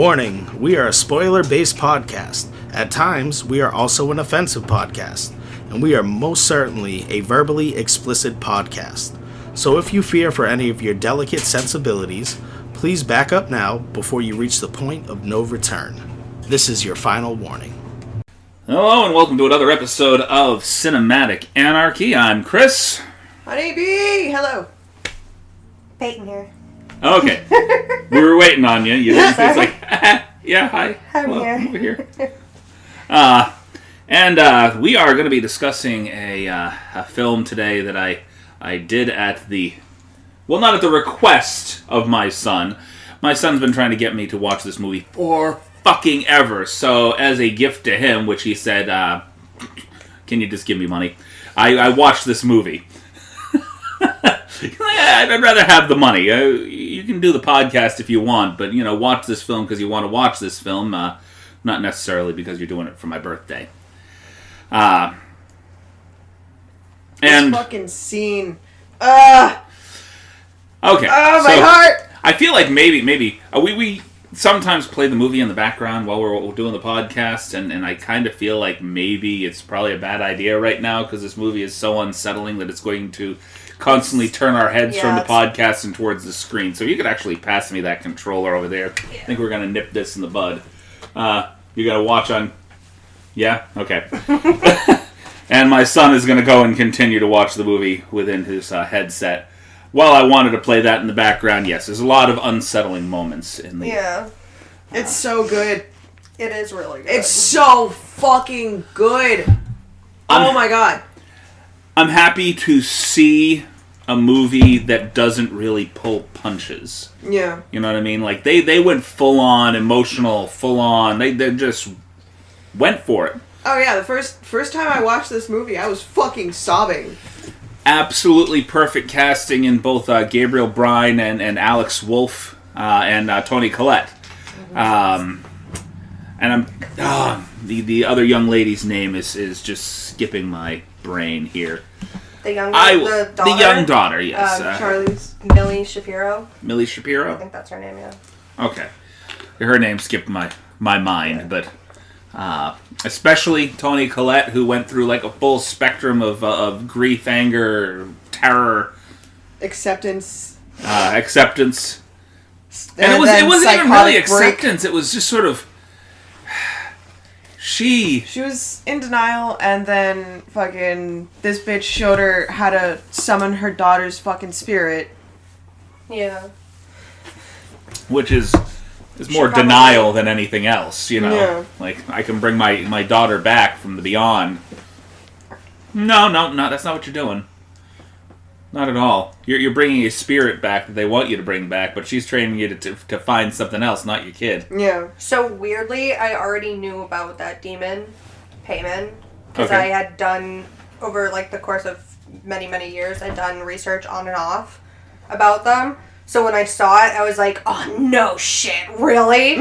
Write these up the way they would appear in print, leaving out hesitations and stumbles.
Warning, we are a spoiler-based podcast. At times, we are also an offensive podcast, and we are most certainly a verbally explicit podcast. So if you fear for any of your delicate sensibilities, please back up now before you reach the point of no return. This is your final warning. Hello and welcome to another episode of Cinematic Anarchy. I'm Chris. Honeybee! Hello. Payton here. Okay. We were waiting on you. It's like, yeah, hi. I'm Hello, here. over here. And we are going to be discussing a film today that I did at the... Well, not at the request of my son. My son's been trying to get me to watch this movie for fucking ever. So, as a gift to him, which he said, can you just give me money? I watched this movie. I'd rather have the money. You can do the podcast if you want, but, watch this film because you want to watch this film, not necessarily because you're doing it for my birthday. This And fucking scene. okay. Oh, my so heart! I feel like maybe we sometimes play the movie in the background while we're doing the podcast, and I kind of feel like maybe it's probably a bad idea right now because this movie is so unsettling that it's going to constantly turn our heads from the podcast and towards the screen. So you could actually pass me that controller over there. Yeah. I think we're going to nip this in the bud. You got to watch on... Yeah? Okay. And my son is going to go and continue to watch the movie within his headset. While I wanted to play that in the background, yes, there's a lot of unsettling moments in the... Yeah. It's so good. It is really good. It's so fucking good. Oh my god. I'm happy to see a movie that doesn't really pull punches. Yeah. You know what I mean? Like, they went full-on, emotional, full-on. They just went for it. Oh yeah, the first time I watched this movie, I was fucking sobbing. Absolutely perfect casting in both Gabriel Bryan and Alex Wolff and Toni Collette. And I'm the other young lady's name is just skipping my brain here. The young daughter? The young daughter, yes. Charlie's. Millie Shapiro. Millie I Shapiro? think that's her name, yeah. Okay. Her name skipped my mind, but especially Toni Collette, who went through like a full spectrum of grief, anger, terror, Acceptance. acceptance. And And it then wasn't even really psychotic break. acceptance. It was just sort of She was in denial, and then fucking this bitch showed her how to summon her daughter's fucking spirit. Yeah. which is more probably... denial than anything else, Yeah. Like, I can bring my daughter back from the beyond. No, that's not what you're doing. Not at all. You're bringing a spirit back that they want you to bring back, but she's training you to find something else, not your kid. Yeah. So, weirdly, I already knew about that demon, Payman, because Okay. I had done, over, like, the course of many, many years, I'd done research on and off about them. So when I saw it, I was like, oh, no shit, really?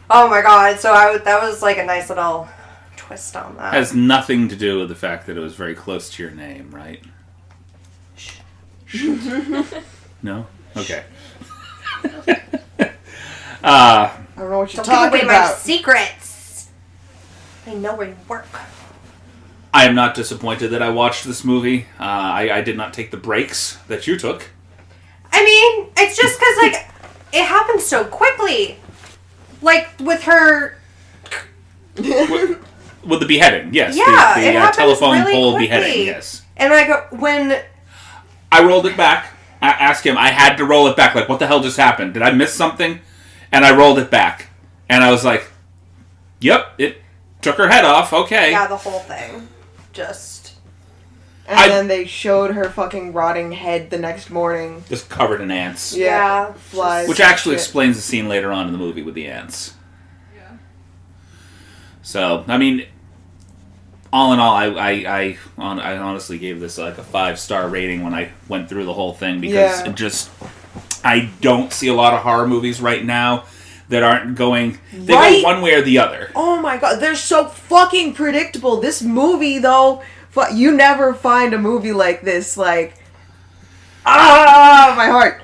Oh my god. So that was, like, a nice little twist on that. Has nothing to do with the fact that it was very close to your name, right? No? Okay. I don't know what you're Don't give talking away my about. secrets. I know where you work. I am not disappointed that I watched this movie. I did not take the breaks that you took. I mean, it's just because, like, it happened so quickly. Like, with her... With the beheading, yes. Yeah, the it happens telephone really pole quickly. beheading, yes. And, like, when... I rolled it back. I asked him, I had to roll it back. Like, what the hell just happened? Did I miss something? And I rolled it back. And I was like, yep, it took her head off, okay. Yeah, the whole thing. Just... And then they showed her fucking rotting head the next morning. Just covered in ants. Yeah. Flies. Which actually Shit. explains the scene later on in the movie with the ants. Yeah. So, I mean, all in all, I honestly gave this like a 5-star rating when I went through the whole thing because it just... I don't see a lot of horror movies right now that aren't going... They go one way or the other. Oh my god, they're so fucking predictable. This movie, though... You never find a movie like this, like... Ah, my heart.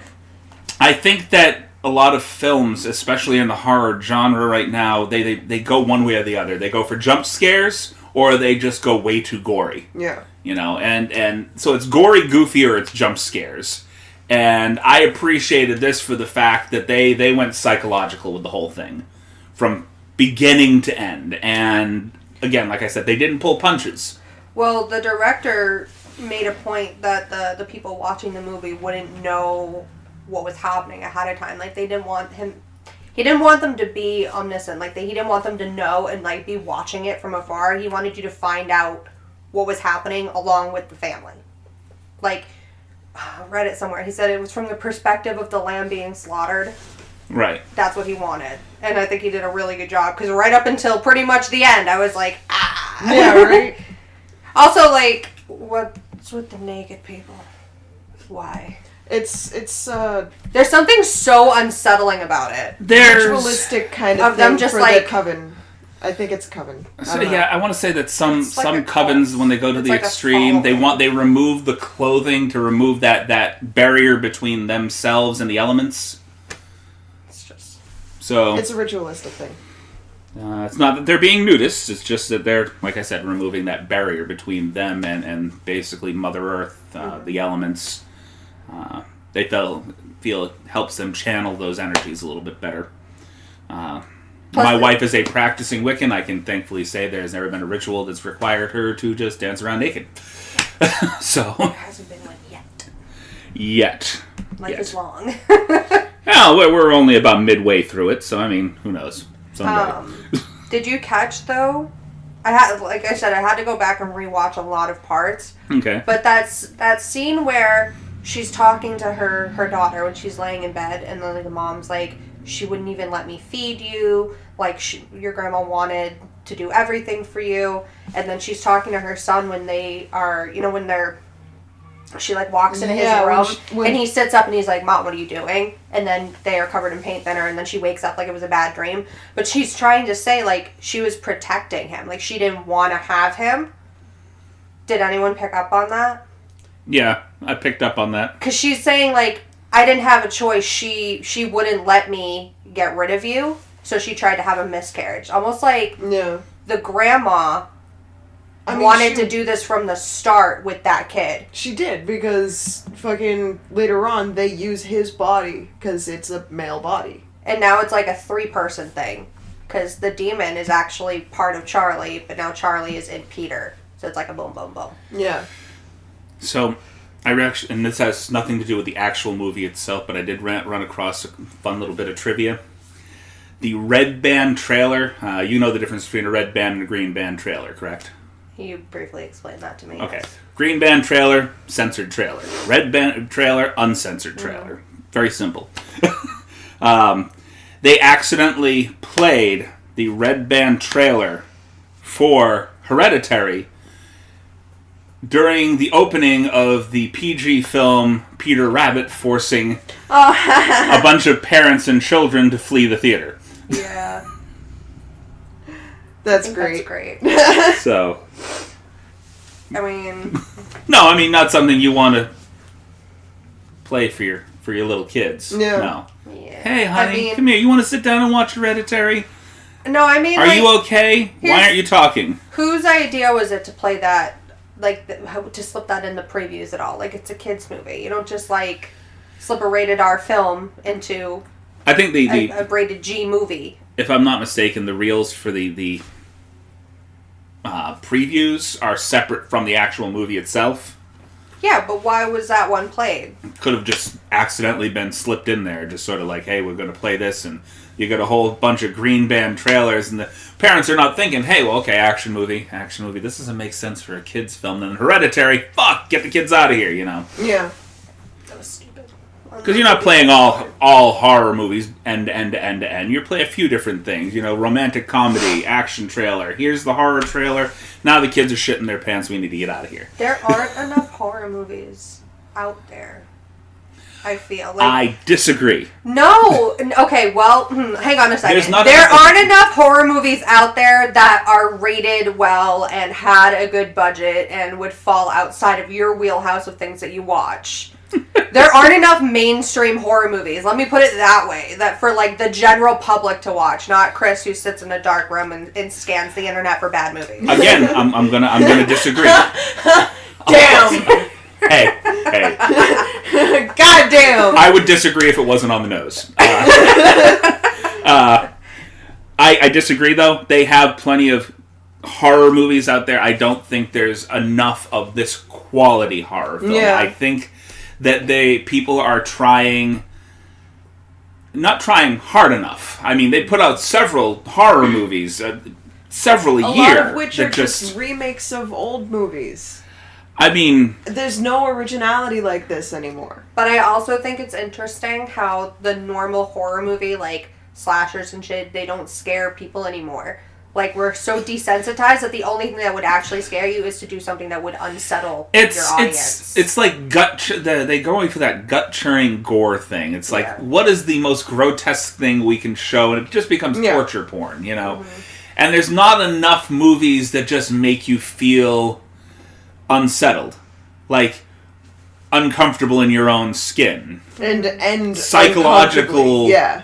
I think that a lot of films, especially in the horror genre right now, they go one way or the other. They go for jump scares, or they just go way too gory. Yeah. You know, and so it's gory, goofy, or it's jump scares. And I appreciated this for the fact that they went psychological with the whole thing. From beginning to end. And, again, like I said, they didn't pull punches. Well, the director made a point that the people watching the movie wouldn't know what was happening ahead of time. Like, they didn't want him... He didn't want them to be omniscient. Like, he didn't want them to know and, like, be watching it from afar. He wanted you to find out what was happening along with the family. Like, I read it somewhere. He said it was from the perspective of the lamb being slaughtered. Right. That's what he wanted. And I think he did a really good job. Because right up until pretty much the end, I was like, ah. Yeah, right? Also, like, what's with the naked people? Why? It's There's something so unsettling about it. ritualistic kind of them thing just for like the coven. I think it's coven. So yeah, I want to say that some It's like a covens, cult. when they go to It's the like a extreme, following. they remove the clothing to remove that barrier between themselves and the elements. It's just... So It's a ritualistic thing. it's not that they're being nudists. It's just that they're, like I said, removing that barrier between them and basically Mother Earth, the elements. They feel it helps them channel those energies a little bit better. My wife is a practicing Wiccan. I can thankfully say there's never been a ritual that's required her to just dance around naked. So There hasn't been one yet. yet. Life is long. Well, we're only about midway through it, so I mean, who knows? Someday. Did you catch, though? Like I said, I had to go back and rewatch a lot of parts. Okay. But that scene where she's talking to her daughter when she's laying in bed, and then the mom's like, she wouldn't even let me feed you. Like, your grandma wanted to do everything for you. And then she's talking to her son when they are, she like walks into his room, and he sits up and he's like, Mom, what are you doing? And then they are covered in paint thinner, and then she wakes up like it was a bad dream. But she's trying to say, like, she was protecting him. Like, she didn't want to have him. Did anyone pick up on that? Yeah, I picked up on that. Because she's saying, like, I didn't have a choice. She wouldn't let me get rid of you, so she tried to have a miscarriage. Almost like the grandma wanted to do this from the start with that kid. She did, because fucking later on they use his body because it's a male body. And now it's like a 3-person thing. Because the demon is actually part of Charlie, but now Charlie is in Peter. So it's like a boom, boom, boom. Yeah. So, and this has nothing to do with the actual movie itself, but I did run across a fun little bit of trivia. The red band trailer, you know the difference between a red band and a green band trailer, correct? You briefly explained that to me. Okay. Green band trailer, censored trailer. Red band trailer, uncensored trailer. Very simple. They accidentally played the red band trailer for Hereditary during the opening of the PG film Peter Rabbit, forcing a bunch of parents and children to flee the theater. Yeah. That's great. That's great. So, I mean... no, I mean, not something you want to play for your little kids. Yeah. No. Yeah. Hey, honey, come here. You want to sit down and watch Hereditary? No, I mean, Are like, you okay? Why aren't you talking? Whose idea was it to play that, like, to slip that in the previews at all? Like, it's a kid's movie. You don't just, like, slip a rated R film into I think a rated G movie. If I'm not mistaken, the reels for the previews are separate from the actual movie itself. Yeah, but why was that one played? Could have just accidentally been slipped in there, just sort of like, hey, we're going to play this, and you got a whole bunch of green band trailers, and the parents are not thinking, hey, well, okay, action movie, this doesn't make sense for a kid's film. Then Hereditary, fuck, get the kids out of here, you know? Yeah. That was stupid. Because you're not playing all horror movies end to end. You're playing a few different things, you know, romantic comedy, action trailer. Here's the horror trailer. Now the kids are shitting their pants. We need to get out of here. There aren't enough horror movies out there, I feel. Like, I disagree. No! Okay, well, hang on a second. Not there aren't enough horror movies out there that are rated well and had a good budget and would fall outside of your wheelhouse of things that you watch. There aren't enough mainstream horror movies. Let me put it that way. That for like the general public to watch, not Chris who sits in a dark room and scans the internet for bad movies. Again, I'm gonna disagree. Damn. Hey. God damn. I would disagree if it wasn't on the nose. I disagree though. They have plenty of horror movies out there. I don't think there's enough of this quality horror film. Yeah. I think that people are not trying hard enough. I mean, they put out several horror movies, several a year. A lot of which are just remakes of old movies. I mean, there's no originality like this anymore. But I also think it's interesting how the normal horror movie, like slashers and shit, they don't scare people anymore. Like, we're so desensitized that the only thing that would actually scare you is to do something that would unsettle your audience. It's like they going for that gut-churning gore thing. It's like, what is the most grotesque thing we can show? And it just becomes torture porn, you know? Mm-hmm. And there's not enough movies that just make you feel unsettled. Like, uncomfortable in your own skin. And psychological, yeah.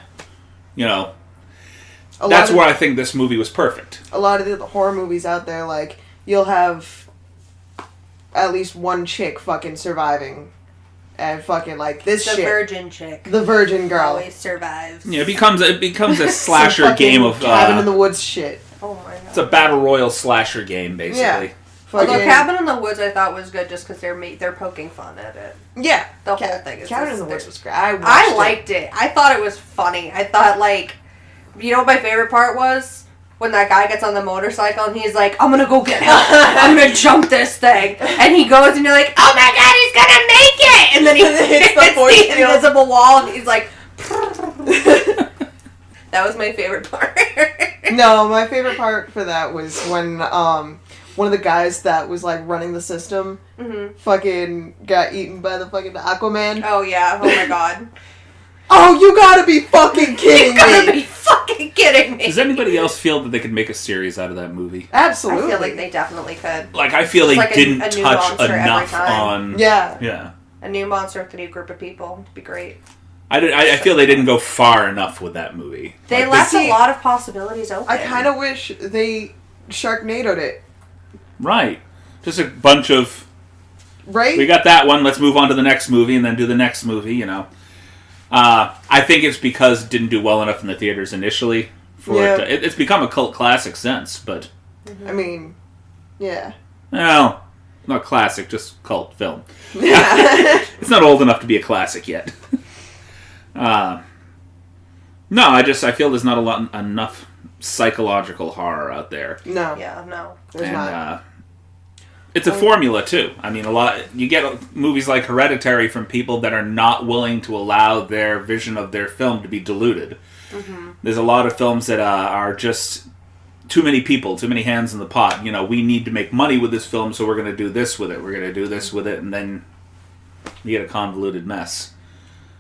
You know, that's where I think this movie was perfect. A lot of the horror movies out there, like, you'll have at least one chick fucking surviving. And fucking, like, this shit. The virgin chick. The virgin girl. Always survives. Yeah, it becomes a slasher game of... Cabin in the Woods shit. Oh my god. It's a battle royal slasher game, basically. Yeah. Although Cabin in the Woods I thought was good just because they're poking fun at it. Yeah. The whole thing is Cabin in the Woods was great. I liked it. I thought it was funny. I thought, like... You know what my favorite part was? When that guy gets on the motorcycle and he's like, I'm gonna go get help. I'm gonna jump this thing. And he goes and you're like, oh my god, he's gonna make it! And then he hits the invisible wall and he's like... That was my favorite part. No, my favorite part for that was when one of the guys that was like running the system fucking got eaten by the fucking Aquaman. Oh yeah, oh my god. Oh, you gotta be fucking kidding me! You gotta be fucking kidding me! Does anybody else feel that they could make a series out of that movie? Absolutely. I feel like they definitely could. Like, I feel they like didn't a new touch monster enough every time. on... Yeah. A new monster with a new group of people. It'd be great. I feel they didn't go far enough with that movie. They left a lot of possibilities open. I kind of wish they Sharknado'd it. Right. Just a bunch of... Right? We got that one, let's move on to the next movie, and then do the next movie, you know. I think it's because it didn't do well enough in the theaters initially. It's become a cult classic since, but... I mean, yeah. Well, not classic, just cult film. It's not old enough to be a classic yet. No, I feel there's not enough psychological horror out there. No. Yeah, no. There's not. It's a formula, too. I mean, you get movies like Hereditary from people that are not willing to allow their vision of their film to be diluted. Mm-hmm. There's a lot of films that are just too many people, too many hands in the pot. You know, we need to make money with this film, so we're going to do this with it. We're going to do this with it, and then you get a convoluted mess.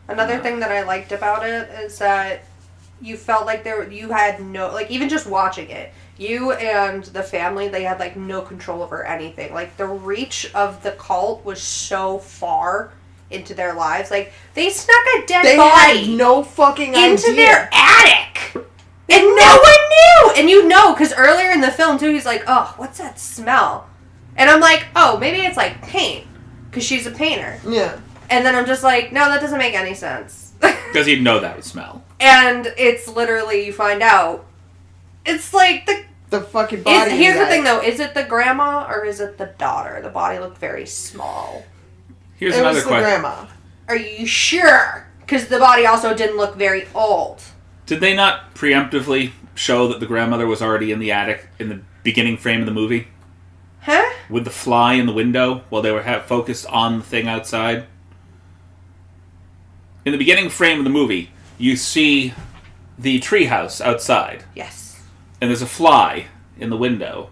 Another thing that I liked about it is that you felt like you had no... Like, even just watching it, you and the family, they had, like, no control over anything. Like, the reach of the cult was so far into their lives. Like, they snuck a dead body... They had no fucking idea. ...into their attic! And no one knew! And you know, because earlier in the film, too, he's like, oh, what's that smell? And I'm like, oh, maybe it's, like, paint. Because she's a painter. Yeah. And then I'm just like, no, that doesn't make any sense. Because he'd know that would smell. And it's literally, you find out, it's like the fucking body. Here's the thing, though. Is it the grandma or is it the daughter? The body looked very small. Here's another question. It was the grandma. Are you sure? Because the body also didn't look very old. Did they not preemptively show that the grandmother was already in the attic in the beginning frame of the movie? Huh? With the fly in the window while they were focused on the thing outside? In the beginning frame of the movie, you see the treehouse outside. Yes. And there's a fly in the window.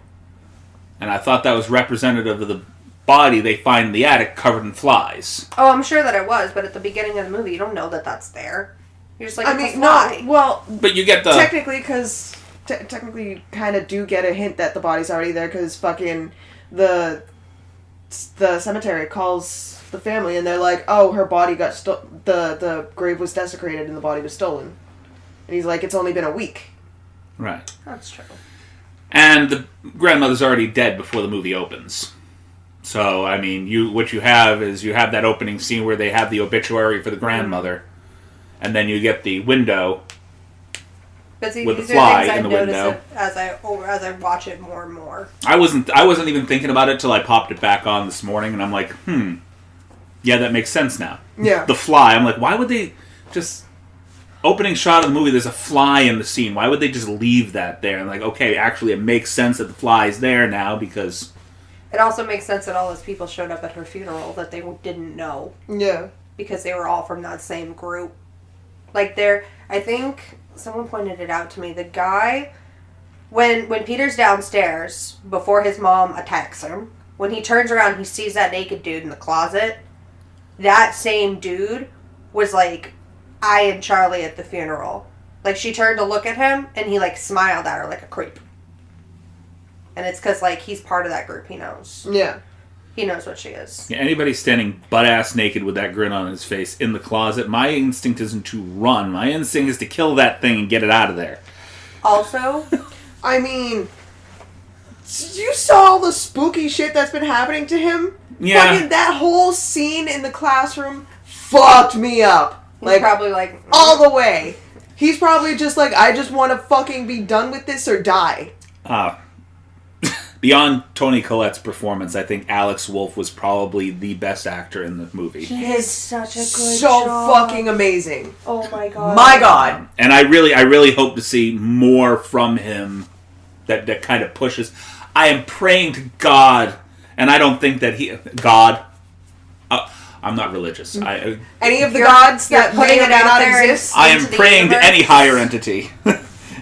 And I thought that was representative of the body they find in the attic covered in flies. Oh, I'm sure that it was, but at the beginning of the movie, you don't know that that's there. You're just like, it's a fly. No, well... But you get the... Technically, because... technically, you kind of do get a hint that the body's already there, because fucking... The cemetery calls the family, and they're like, "Oh, her body got the grave was desecrated and the body was stolen." And he's like, "It's only been a week." Right. That's true. And the grandmother's already dead before the movie opens. So, I mean, what you have that opening scene where they have the obituary for the grandmother, and then you get the window But see, with the these are fly things I in the notice window. it as I watch it more and more. I wasn't even thinking about it till I popped it back on this morning, and I'm like, yeah, that makes sense now. Yeah. The fly. I'm like, why would they just... Opening shot of the movie, there's a fly in the scene. Why would they just leave that there? And like, okay, actually it makes sense that the fly's there now because... It also makes sense that all those people showed up at her funeral that they didn't know. Yeah. Because they were all from that same group. Like, I think someone pointed it out to me. The guy, when Peter's downstairs, before his mom attacks him, when he turns around, he sees that naked dude in the closet. That same dude was like... eyeing Charlie at the funeral. Like, she turned to look at him, and he, like, smiled at her like a creep. And it's because, like, he's part of that group. He knows. Yeah. He knows what she is. Yeah, anybody standing butt-ass naked with that grin on his face in the closet, my instinct isn't to run. My instinct is to kill that thing and get it out of there. Also... I mean... You saw all the spooky shit that's been happening to him? Yeah. Fucking that whole scene in the classroom fucked me up. He's probably like... all the way. He's probably just like, I just want to fucking be done with this or die. Beyond Toni Collette's performance, I think Alex Wolff was probably the best actor in the movie. He is such a good So job. fucking amazing. Oh my god. My god. And I really hope to see more from him that kind of pushes. I am praying to God, and I don't think that God... I'm not religious. Any of the gods that may or may not exist. I am praying to any higher entity.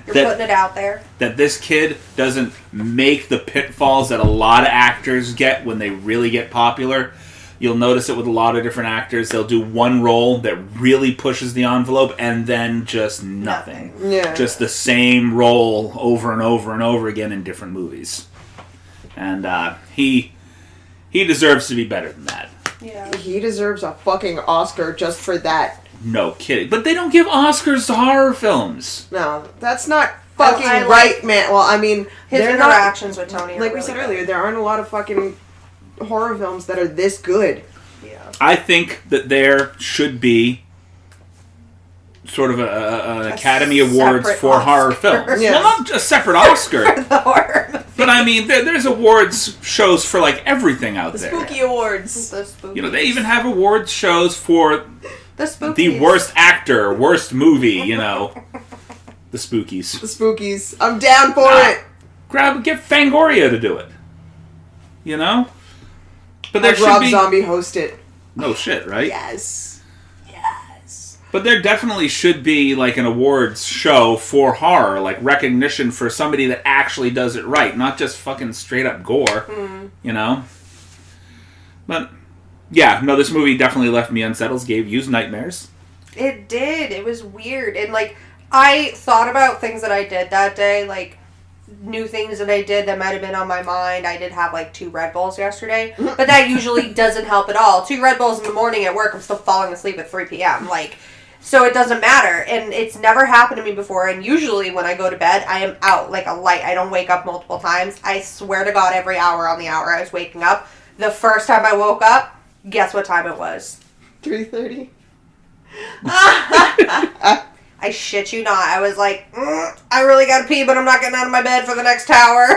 You're putting it out there. That this kid doesn't make the pitfalls that a lot of actors get when they really get popular. You'll notice it with a lot of different actors. They'll do one role that really pushes the envelope and then just nothing. Yeah. Just the same role over and over and over again in different movies. And he deserves to be better than that. Yeah. He deserves a fucking Oscar just for that. No kidding. But they don't give Oscars to horror films. No, that's not fucking I right, man. Well, I mean, His they're interactions with Tony are like we really said good. earlier, there aren't a lot of fucking horror films that are this good. Yeah. I think that there should be sort of an Academy Awards separate for horror Oscar. films. Yes. Well, not a separate Oscar. The horror. But I mean, there's awards shows for like everything out there. Spooky Awards. The spookies. You know, they even have awards shows for The spookies. the worst actor, worst movie. You know, the Spookies. The Spookies. I'm down for it. Get Fangoria to do it. You know, but there Have should Rob be Zombie host it. no shit, right? Yes. But there definitely should be like an awards show for horror, like recognition for somebody that actually does it right, not just fucking straight up gore, you know? But, yeah, no, this movie definitely left me unsettled, gave you nightmares. It did. It was weird. And, like, I thought about things that I did that day, like, new things that I did that might have been on my mind. I did have, like, 2 Red Bulls yesterday, but that usually doesn't help at all. 2 Red Bulls in the morning at work, I'm still falling asleep at 3 p.m., like... So it doesn't matter, and it's never happened to me before, and usually when I go to bed, I am out like a light. I don't wake up multiple times. I swear to God, every hour on the hour I was waking up. The first time I woke up, guess what time it was? 3:30. I shit you not. I was like, I really gotta pee, but I'm not getting out of my bed for the next hour.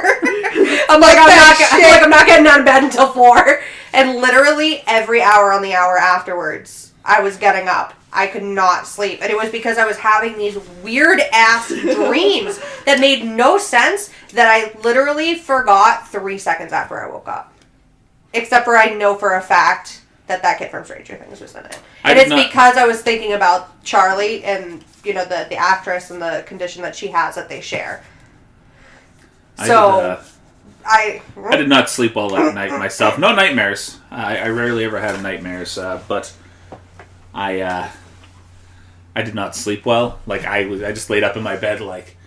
I'm not getting out of bed until 4. And literally every hour on the hour afterwards, I was getting up. I could not sleep. And it was because I was having these weird-ass dreams that made no sense that I literally forgot 3 seconds after I woke up. Except for I know for a fact that kid from Stranger Things was in it. And it's because I was thinking about Charlie and, you know, the actress and the condition that she has that they share. I did not sleep well that night myself. No nightmares. I rarely ever had nightmares, but I did not sleep well. Like I just laid up in my bed like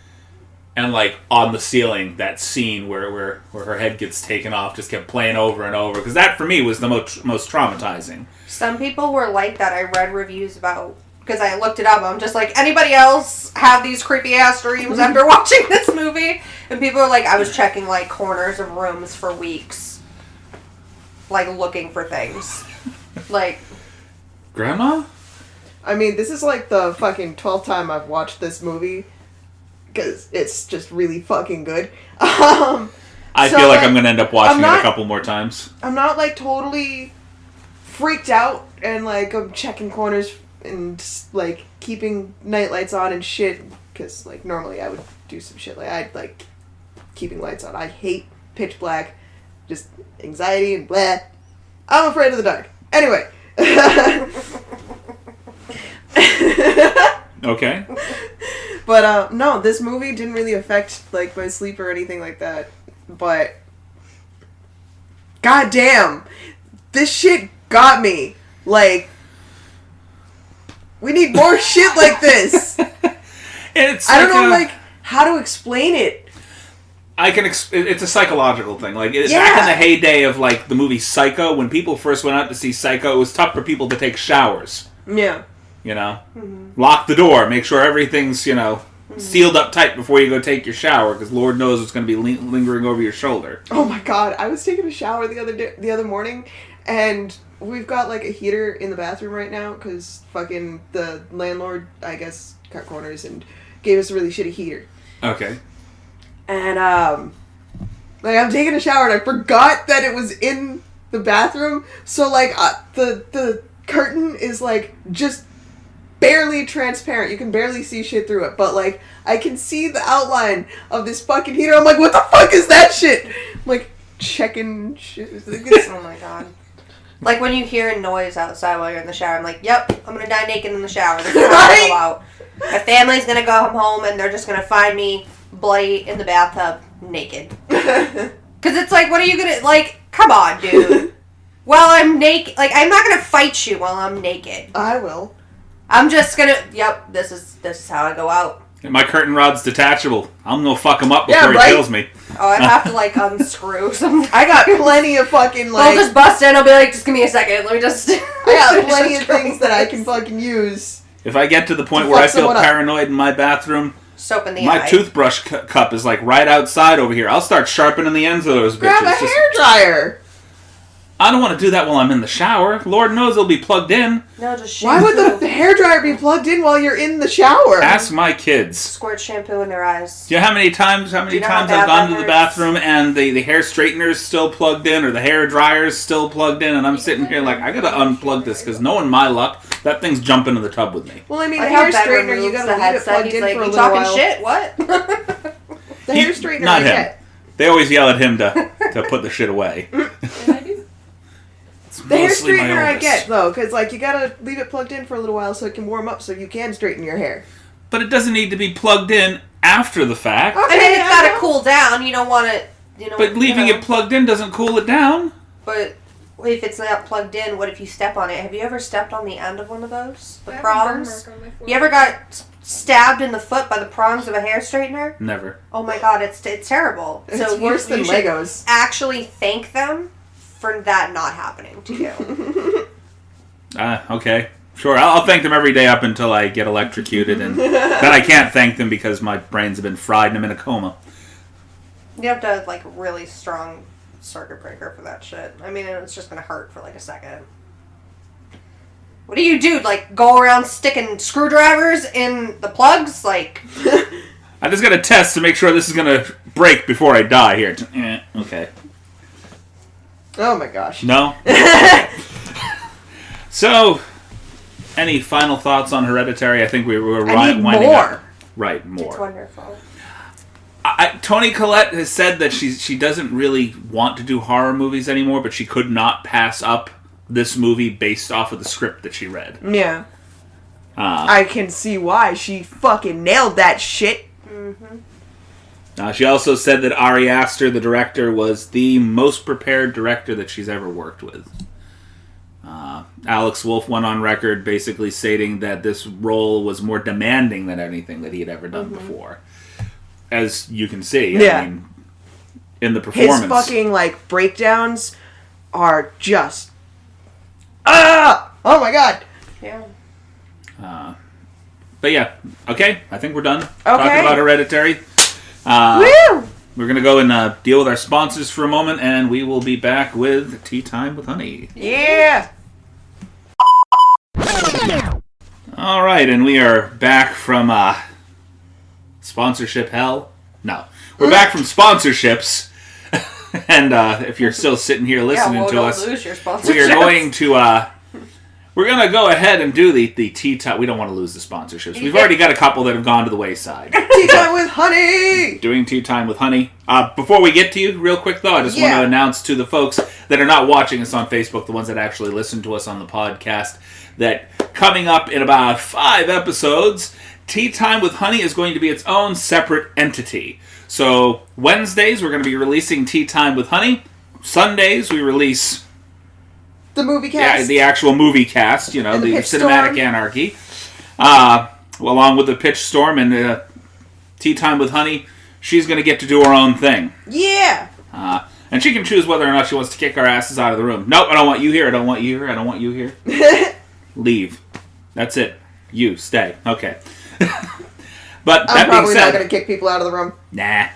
And like on the ceiling, that scene where her head gets taken off just kept playing over and over. Because that, for me, was the most traumatizing. Some people were like that. I read reviews about... Because I looked it up. I'm just like, anybody else have these creepy-ass dreams after watching this movie? And people are like, I was checking, like, corners of rooms for weeks. Like, looking for things. Like... Grandma? I mean, this is like the fucking 12th time I've watched this movie. Because it's just really fucking good. I feel like I'm going to end up watching it a couple more times. I'm not, like, totally freaked out and, like, I'm checking corners and, like, keeping nightlights on and shit. Because, like, normally I would do some shit. Like, I'd, like, keeping lights on. I hate pitch black. Just anxiety and blah. I'm afraid of the dark. Anyway. Okay. But, no, this movie didn't really affect, like, my sleep or anything like that. But, goddamn, this shit got me. Like, we need more shit like this. I don't know, like, how to explain it. It's a psychological thing. Like, back in the heyday of, like, the movie Psycho, when people first went out to see Psycho, it was tough for people to take showers. Yeah. You know? Mm-hmm. Lock the door. Make sure everything's, sealed up tight before you go take your shower, because Lord knows it's going to be lingering over your shoulder. Oh my god, I was taking a shower the other morning, and we've got, like, a heater in the bathroom right now, because fucking the landlord, I guess, cut corners and gave us a really shitty heater. Okay. And, like, I'm taking a shower, and I forgot that it was in the bathroom, so, like, the curtain is, like, just barely transparent. You can barely see shit through it, but, like, I can see the outline of this fucking heater. I'm like, what the fuck is that shit? I'm, like, checking shit. Oh my god. Like when you hear a noise outside while you're in the shower, I'm like, yep, I'm gonna die naked in the shower. This is how I go out. My family's gonna go home and they're just gonna find me bloody in the bathtub, naked. Because it's like, what are you gonna, like, come on, dude. While I'm naked, like, I'm not gonna fight you while I'm naked. I will. I'm just gonna, yep, this is how I go out. My curtain rod's detachable. I'm gonna fuck him up before he kills me. Oh, I'd have to, like, unscrew something. I got plenty of fucking, like... I'll just bust in, I'll be like, just give me a second, let me just... I got plenty of things that I can fucking use. If I get to the point where I feel paranoid in my bathroom, soap in the my toothbrush cup is, like, right outside over here. I'll start sharpening the ends of those bitches. Grab a hairdryer. I don't want to do that while I'm in the shower. Lord knows it'll be plugged in. No, just shampoo. Why would the hairdryer be plugged in while you're in the shower? Ask my kids. Squirt shampoo in their eyes. Do you know how many times I've gone to the bathroom and the hair straightener's still plugged in or the hair dryer's still plugged in, and I'm sitting here like, I gotta unplug this because knowing my luck, that thing's jumping in the tub with me. Well, I mean, the hair straightener, you gotta leave it plugged in for a little while. Shit, what? The hair straightener, I get. They always yell at him to put the shit away. The hair straightener I get, though, because, like, you gotta leave it plugged in for a little while so it can warm up so you can straighten your hair. But it doesn't need to be plugged in after the fact. Okay, I mean, it's gotta cool down. You don't want it, But leaving it plugged in doesn't cool it down. But if it's not plugged in, what if you step on it? Have you ever stepped on the end of one of those? The prongs? You ever got stabbed in the foot by the prongs of a hair straightener? Never. Oh my god, it's terrible. It's worse than Legos. Actually thank them for that not happening to you. Okay. Sure, I'll thank them every day up until I get electrocuted, and then I can't thank them because my brains have been fried and I'm in a coma. You have to have, like, really strong circuit breaker for that shit. I mean, it's just gonna hurt for, like, a second. What do you do? Like, go around sticking screwdrivers in the plugs? Like... I just gotta test to make sure this is gonna break before I die here. Okay. Oh my gosh. No? Okay. So, any final thoughts on Hereditary? I think we were winding up. Right, more. It's wonderful. Toni Collette has said that she doesn't really want to do horror movies anymore, but she could not pass up this movie based off of the script that she read. Yeah. I can see why. She fucking nailed that shit. Mm-hmm. She also said that Ari Aster, the director, was the most prepared director that she's ever worked with. Alex Wolff went on record basically stating that this role was more demanding than anything that he had ever done before. as you can see. Yeah. I mean, in the performance. His fucking, like, breakdowns are just... Ah! Oh my god! Yeah. But yeah, okay, I think we're done Okay. talking about Hereditary. Woo! We're going to go and deal with our sponsors for a moment, and we will be back with Tea Time with Honey. Yeah! All right, and we are back from sponsorship hell. No, we're back from sponsorships, and if you're still sitting here listening to don't us, lose your we are going to we're going to go ahead and do the tea time. We don't want to lose the sponsorships. We've already got a couple that have gone to the wayside. Tea Time with Honey! Doing Tea Time with Honey. Before we get to you, real quick though, I just want to announce to the folks that are not watching us on Facebook, the ones that actually listen to us on the podcast, that coming up in about 5 episodes, Tea Time with Honey is going to be its own separate entity. So Wednesdays, we're going to be releasing Tea Time with Honey. Sundays, we release... The movie cast. Yeah, the actual movie cast, you know, And the Pitch cinematic Storm. Anarchy. Along with the Pitch Storm and Tea Time with Honey, she's going to get to do her own thing. Yeah! And she can choose whether or not she wants to kick our asses out of the room. Nope, I don't want you here, I don't want you here, I don't want you here. Leave. That's it. You, stay. Okay. But that I'm being probably said... not going to kick people out of the room. Nah.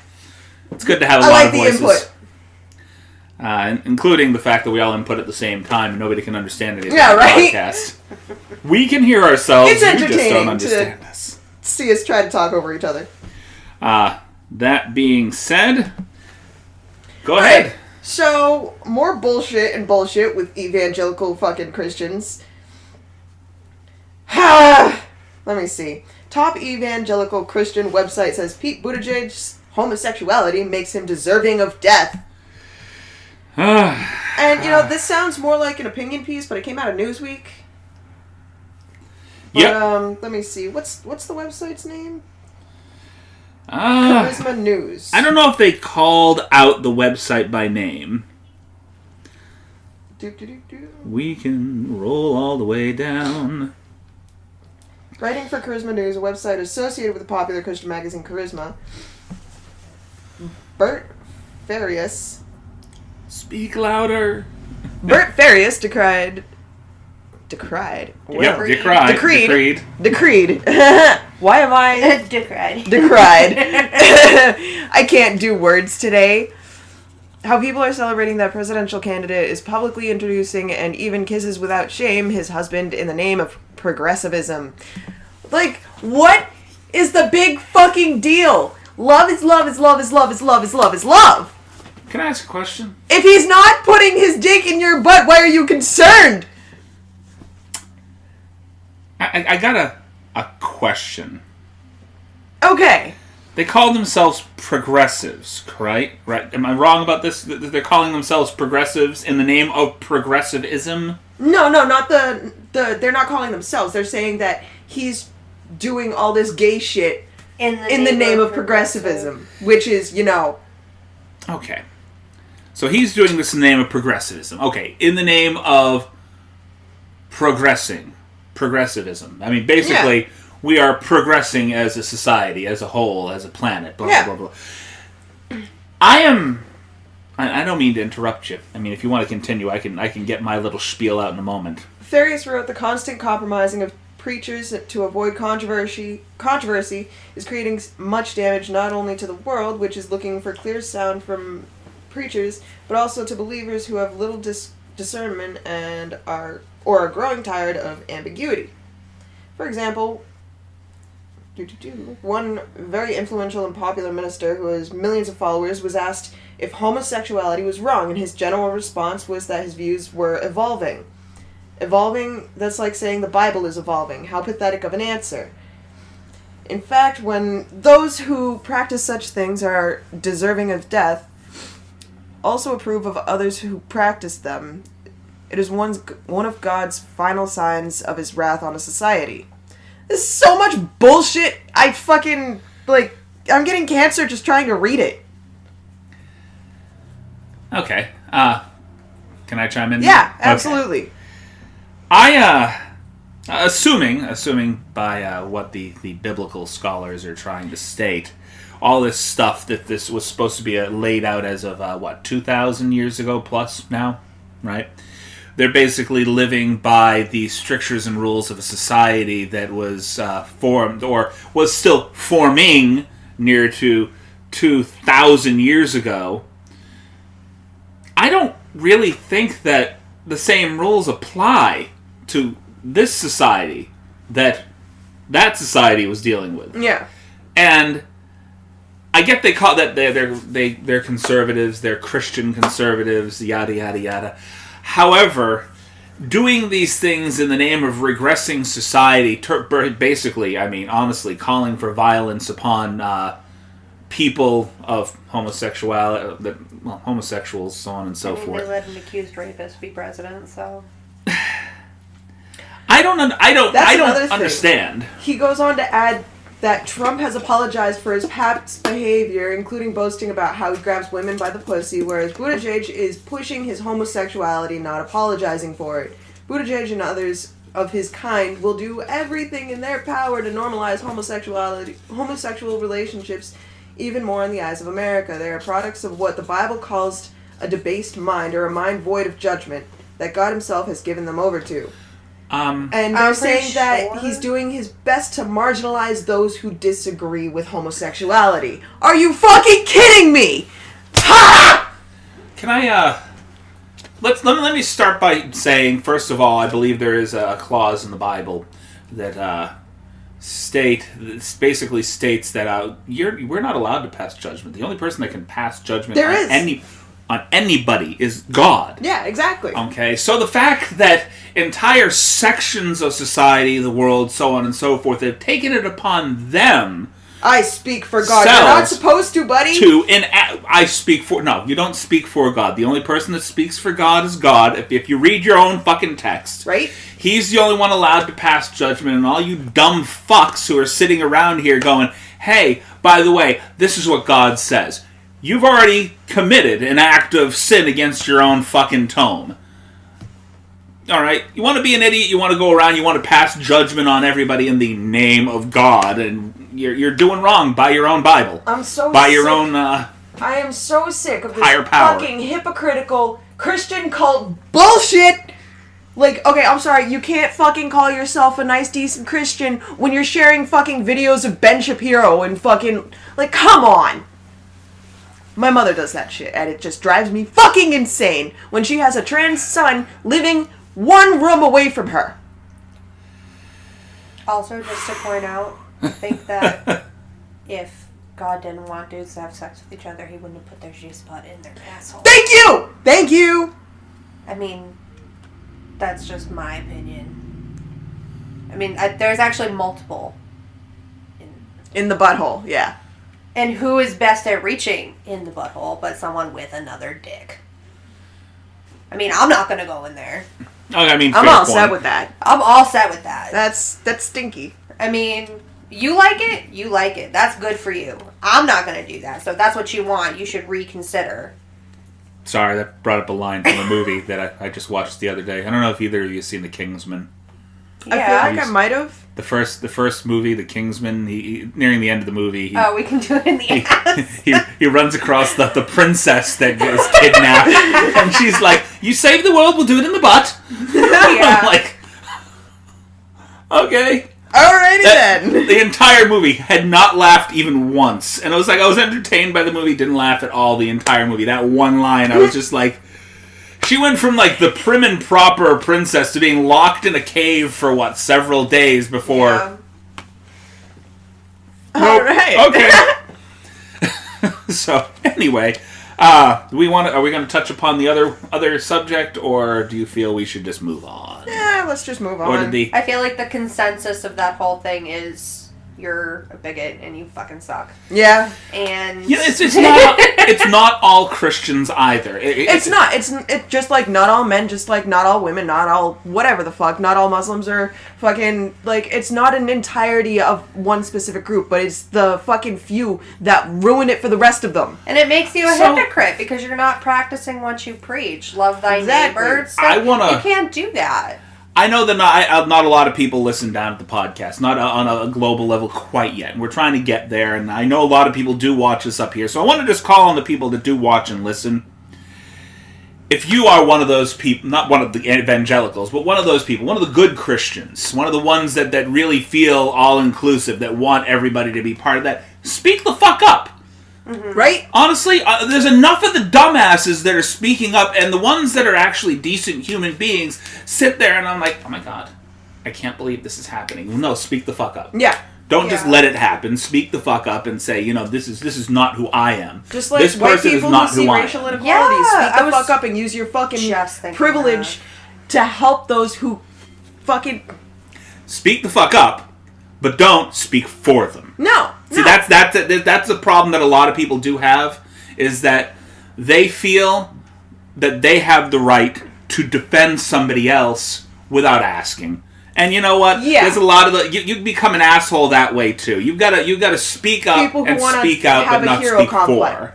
It's good to have a I lot like of the voices. input. Including the fact that we all input at the same time and nobody can understand anything Yeah, on the right? podcast. We can hear ourselves, It's you just entertaining don't to- understand us. See us try to talk over each other. That being said, go Alright, ahead. so, more bullshit and bullshit with evangelical fucking Christians. Let me see. Top evangelical Christian website says Pete Buttigieg's homosexuality makes him deserving of death. And, you know, this sounds more like an opinion piece, but it came out of Newsweek. But, Yep. let me see. What's the website's name? Uh, Charisma News. I don't know if they called out the website by name. We can roll all the way down. Writing for Charisma News, a website associated with the popular Christian magazine Charisma, Bert Farias Speak louder. decried. Yep, decreed. Decreed. Why am I Decried. decried? I can't do words today. How people are celebrating that presidential candidate is publicly introducing and even kisses without shame his husband in the name of progressivism. Like, what is the big fucking deal? Love is love is love is love is love is love is love. Can I ask a question? If he's not putting his dick in your butt, why are you concerned? I got a question. Okay. They call themselves progressives, right? Right? Am I wrong about this? They're calling themselves progressives in the name of progressivism? No, not the they're not calling themselves. They're saying that he's doing all this gay shit in the name of progressivism, which is, you know... Okay. So he's doing this in the name of progressivism. Okay, in the name of progressivism. I mean, basically, we are progressing as a society, as a whole, as a planet, blah, blah, blah, blah. I don't mean to interrupt you. I mean, if you want to continue, I can get my little spiel out in a moment. Farias wrote, the constant compromising of preachers to avoid controversy is creating much damage not only to the world, which is looking for clear sound from preachers, but also to believers who have little discernment and are growing tired of ambiguity. For example, one very influential and popular minister who has millions of followers was asked if homosexuality was wrong, and his general response was that his views were evolving. Evolving, that's like saying the Bible is evolving. How pathetic of an answer. In fact, when those who practice such things are deserving of death also approve of others who practice them, it is one of God's final signs of his wrath on a society. This is so much bullshit. I'm getting cancer just trying to read it. Okay. Can I chime in? Yeah, Okay. absolutely. Assuming by what the biblical scholars are trying to state, all this stuff that this was supposed to be laid out as of, 2,000 years ago plus now, right? They're basically living by the strictures and rules of a society that was formed, or was still forming near to 2,000 years ago. I don't really think that the same rules apply to this society that society was dealing with. Yeah. And I get they call that they're conservatives, they're Christian conservatives, yada yada yada. However, doing these things in the name of regressing society, basically, I mean, honestly, calling for violence upon people of homosexuality, homosexuals, so on and so forth. They let an accused rapist be president, so. I don't understand. He goes on to add that Trump has apologized for his past behavior, including boasting about how he grabs women by the pussy, whereas Buttigieg is pushing his homosexuality, not apologizing for it. Buttigieg and others of his kind will do everything in their power to normalize homosexual relationships even more in the eyes of America. They are products of what the Bible calls a debased mind, or a mind void of judgment, that God himself has given them over to. And they're saying that he's doing his best to marginalize those who disagree with homosexuality. Are you fucking kidding me? Ha! Can I, let me start by saying, first of all, I believe there is a clause in the Bible that basically states that we're not allowed to pass judgment. The only person that can pass judgment on anybody is God. Yeah, exactly. Okay, so the fact that entire sections of society, the world, so on and so forth, have taken it upon them. I speak for God. You're not supposed to, buddy. No, you don't speak for God. The only person that speaks for God is God. If you read your own fucking text, right? He's the only one allowed to pass judgment, and all you dumb fucks who are sitting around here going, hey, by the way, this is what God says. You've already committed an act of sin against your own fucking tome. Alright, you want to be an idiot, you want to go around, you want to pass judgment on everybody in the name of God, and you're doing wrong by your own Bible. I'm so by sick. Your own, I am so sick of this higher power. Fucking hypocritical Christian cult bullshit! Like, okay, I'm sorry, you can't fucking call yourself a nice, decent Christian when you're sharing fucking videos of Ben Shapiro and fucking... Like, come on! My mother does that shit, and it just drives me fucking insane when she has a trans son living one room away from her. Also, just to point out, I think that if God didn't want dudes to have sex with each other, he wouldn't have put their G-spot in their asshole. Thank you! Thank you! I mean, that's just my opinion. I mean, there's actually multiple. In the butthole, yeah. And who is best at reaching in the butthole but someone with another dick? I mean, I'm not going to go in there. I mean, I'm all set with that. I'm all set with that. That's stinky. I mean, you like it, you like it. That's good for you. I'm not going to do that. So if that's what you want, you should reconsider. Sorry, that brought up a line from a movie that I just watched the other day. I don't know if either of you have seen The Kingsman. Yeah. I feel like I might have. The first movie, The Kingsman, he nearing the end of the movie... we can do it in the ass. He runs across the princess that gets kidnapped, and she's like, you save the world, we'll do it in the butt. Yeah. I'm like, okay. Alrighty then. The entire movie had not laughed even once, and I was entertained by the movie, didn't laugh at all the entire movie. That one line, I was just like... She went from, like, the prim and proper princess to being locked in a cave for, several days before... Yeah. Nope. Alright. Okay. So, anyway, are we going to touch upon the other subject, or do you feel we should just move on? Yeah, let's just move on. I feel like the consensus of that whole thing is... You're a bigot and you fucking suck. Yeah. And it's not all Christians either. It's not. It's just like not all men, just like not all women, not all whatever the fuck. Not all Muslims are fucking like. It's not an entirety of one specific group, but it's the fucking few that ruin it for the rest of them. And it makes you a hypocrite because you're not practicing what you preach. Love thy neighbor. You can't do that. I know that not a lot of people listen down at the podcast, not on a global level quite yet. And we're trying to get there, and I know a lot of people do watch us up here. So I want to just call on the people that do watch and listen. If you are one of those people, not one of the evangelicals, but one of those people, one of the good Christians, one of the ones that really feel all-inclusive, that want everybody to be part of that, speak the fuck up. Mm-hmm. Right? Honestly, there's enough of the dumbasses that are speaking up, and the ones that are actually decent human beings sit there, and I'm like, oh my god, I can't believe this is happening. No, speak the fuck up. Yeah. Don't just let it happen. Speak the fuck up and say, this is not who I am. Just like this white person people is not who see who I racial am. inequalities. Speak the fuck up and use your fucking privilege to help those who fucking... Speak the fuck up, but don't speak for them. No. See, that's a problem that a lot of people do have, is that they feel that they have the right to defend somebody else without asking. And you know what? Yeah. There's a lot of you become an asshole that way too. You've got to speak up and speak out, but not speak for.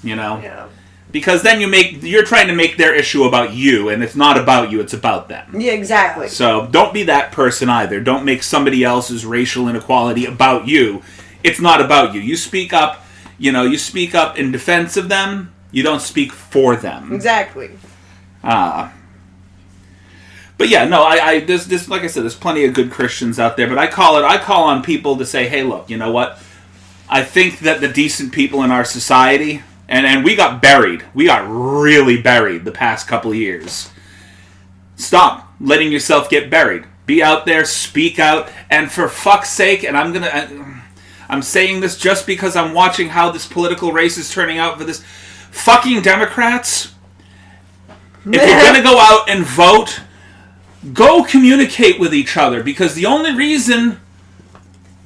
Yeah. Because then you're trying to make their issue about you, and it's not about you; it's about them. Yeah, exactly. So don't be that person either. Don't make somebody else's racial inequality about you. It's not about you. You speak up. You speak up in defense of them. You don't speak for them. Exactly. But yeah, no, this like I said, there's plenty of good Christians out there, but I call on people to say, hey, look, you know what? I think that the decent people in our society, and we got really buried the past couple of years. Stop letting yourself get buried. Be out there, speak out, and for fuck's sake, and I'm saying this just because I'm watching how this political race is turning out for this fucking Democrats. If you're gonna go out and vote, go communicate with each other, because the only reason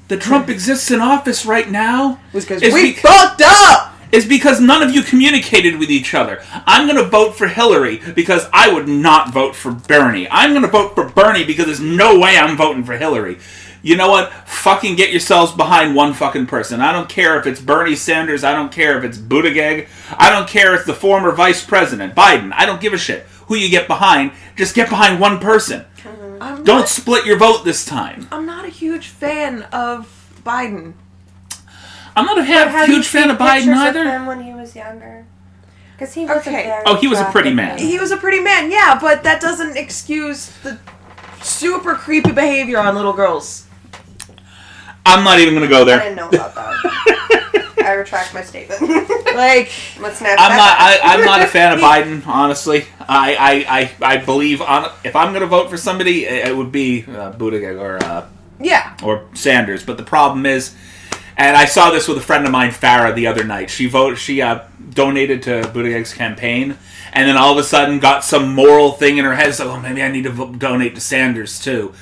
that Trump exists in office right now was because we fucked up! Is because none of you communicated with each other. I'm going to vote for Hillary because I would not vote for Bernie. I'm going to vote for Bernie because there's no way I'm voting for Hillary. You know what? Fucking get yourselves behind one fucking person. I don't care if it's Bernie Sanders. I don't care if it's Buttigieg. I don't care if the former vice president, Biden. I don't give a shit who you get behind. Just get behind one person. Don't split your vote this time. I'm not a huge fan of Biden. I'm not a huge fan of Biden either. Of him when he was younger, because he was he was a pretty man. He was a pretty man, yeah, but that doesn't excuse the super creepy behavior on little girls. I'm not even going to go there. I didn't know about that. I retract my statement. Let's snap I'm not a fan of Biden, honestly. I believe if I'm going to vote for somebody, it would be Buttigieg or Sanders. But the problem is, and I saw this with a friend of mine, Farah, the other night. She donated to Buttigieg's campaign, and then all of a sudden got some moral thing in her head. So, maybe I need to donate to Sanders too.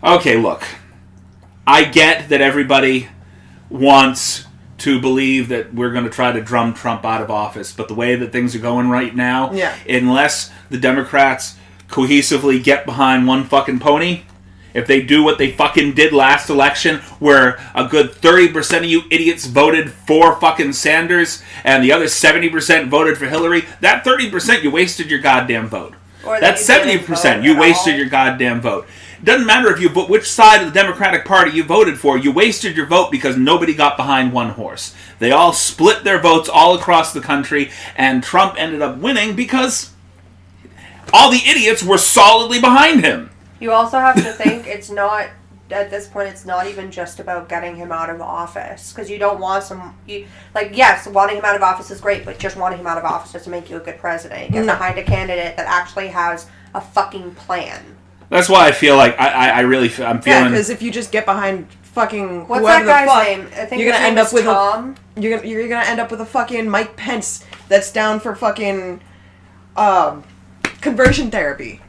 Okay, look. I get that everybody wants to believe that we're going to try to drum Trump out of office, but the way that things are going right now, unless the Democrats cohesively get behind one fucking pony, if they do what they fucking did last election, where a good 30% of you idiots voted for fucking Sanders, and the other 70% voted for Hillary, that 30% you wasted your goddamn vote. That 70% you wasted your goddamn vote. Doesn't matter if you vote which side of the Democratic Party you voted for, you wasted your vote because nobody got behind one horse. They all split their votes all across the country, and Trump ended up winning because all the idiots were solidly behind him. You also have to think it's not, at this point, it's not even just about getting him out of office. Because you don't want yes, wanting him out of office is great, but just wanting him out of office doesn't make you a good president. Get behind a candidate that actually has a fucking plan. That's why I feel like I'm feeling. Yeah, because if you just get behind fucking what's whoever that guy's the fuck, name? I think you're gonna end up with Tom. You're gonna end up with a fucking Mike Pence that's down for fucking conversion therapy.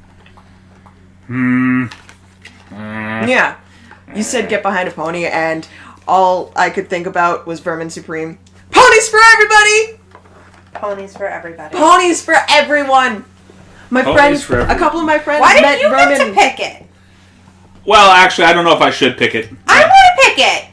Yeah, you said get behind a pony, and all I could think about was Vermin Supreme. Ponies for everybody. Ponies for everybody. Ponies for everyone. A couple of my friends Why met didn't you Vermin. get to pick it? Well, actually, I don't know if I should pick it. I want to pick it.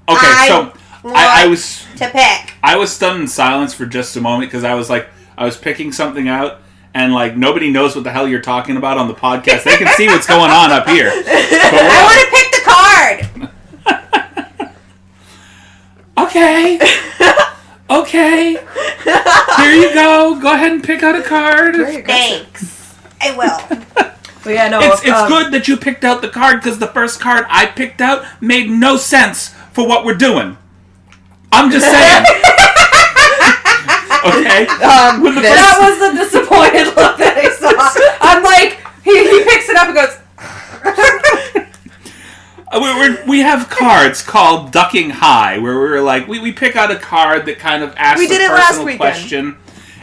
Okay, so I was to pick. I was stunned in silence for just a moment because I was picking something out, and like nobody knows what the hell you're talking about on the podcast. They can see what's going on up here. I want to pick the card. Okay. Okay. Here you go. Go ahead and pick out a card. Thanks. I will. But yeah, no. It's good that you picked out the card because the first card I picked out made no sense for what we're doing. I'm just saying. Okay. That was the disappointed look that I saw. I'm like, he picks it up and goes. We have cards called Ducking High, where we're like, we pick out a card that kind of asks a personal question.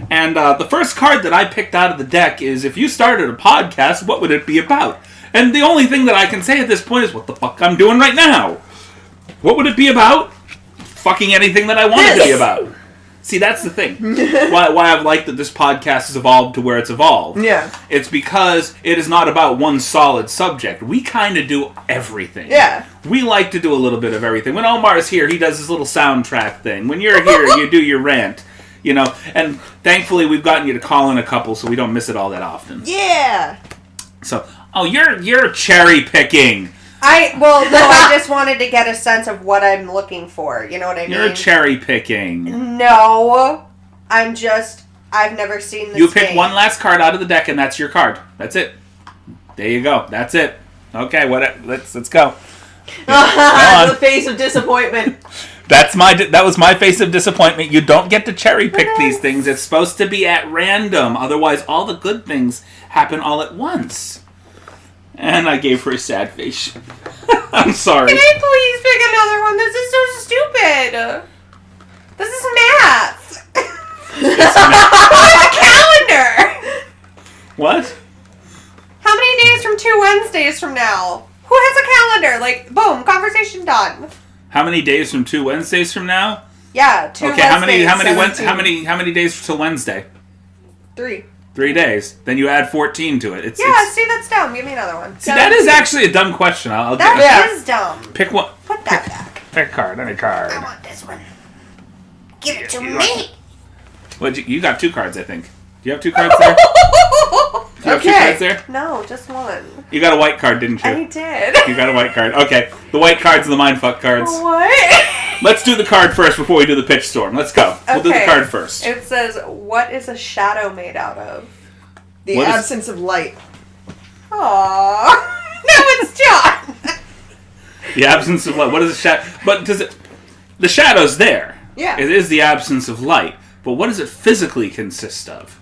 And the first card that I picked out of the deck is, if you started a podcast, what would it be about? And the only thing that I can say at this point is what the fuck I'm doing right now. What would it be about? Fucking anything that I want it to be about. See, that's the thing. Why I've liked that this podcast has evolved to where it's evolved. Yeah. It's because it is not about one solid subject. We kind of do everything. Yeah. We like to do a little bit of everything. When Omar's here, he does his little soundtrack thing. When you're here, you do your rant. You know, and thankfully we've gotten you to call in a couple so we don't miss it all that often. Yeah. So, you're cherry picking. I just wanted to get a sense of what I'm looking for. You know what I mean? You're cherry picking. No, I've never seen this. You pick one last card out of the deck and that's your card. That's it. There you go. That's it. Okay, let's go. The face of disappointment. That was my face of disappointment. You don't get to cherry pick these things. It's supposed to be at random. Otherwise, all the good things happen all at once. And I gave her a sad face. I'm sorry. Can I please pick another one? This is so stupid. This is math. It's math. Calendar. What? How many days from 2 Wednesdays from now? Who has a calendar? Like, boom, conversation done. How many days from 2 Wednesdays from now? Yeah, 2 Okay, Wednesdays. how many days till Wednesday? 3. 3 days. Then you add 14 to it. See, that's dumb. Give me another one. See, that is actually a dumb question. That is dumb. Pick one. Put that back. Pick a card. Any card. I want this one. Give it to me. You got 2 cards, I think. Do you have 2 cards there? Do you have 2 cards there? No, just one. You got a white card, didn't you? I did. You got a white card. Okay. The white cards are the mindfuck cards. What? Let's do the card first before we do the pitch storm. Let's go. We'll do the card first. It says, what is a shadow made out of? The absence of light. Aww. No, it's John. The absence of light. What is a shadow? But the shadow's there. Yeah. It is the absence of light. But what does it physically consist of?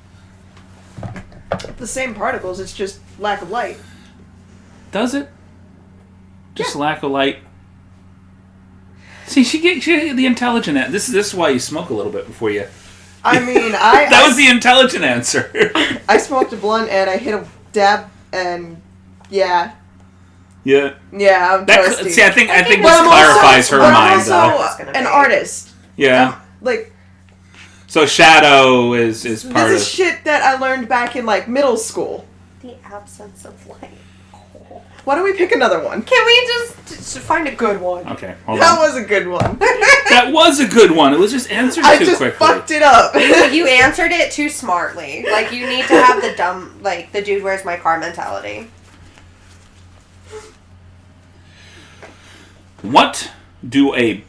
The same particles, it's just lack of light. Does it? Just lack of light. See, she get the intelligent answer. This is why you smoke a little bit before you. I mean, that was the intelligent answer. I smoked a blunt and I hit a dab and yeah. Yeah. Yeah, I'm toasty. See, I think this clarifies her mind, I'm also an artist. Yeah. Like. So shadow is part of. This is shit that I learned back in like middle school. The absence of light. Why don't we pick another one? Can we just find a good one? Okay, hold on. That was a good one. That was a good one. It was just answered too quickly. I just fucked it up. You answered it too smartly. Like, you need to have the dumb, like, the dude where's my car mentality. What do a...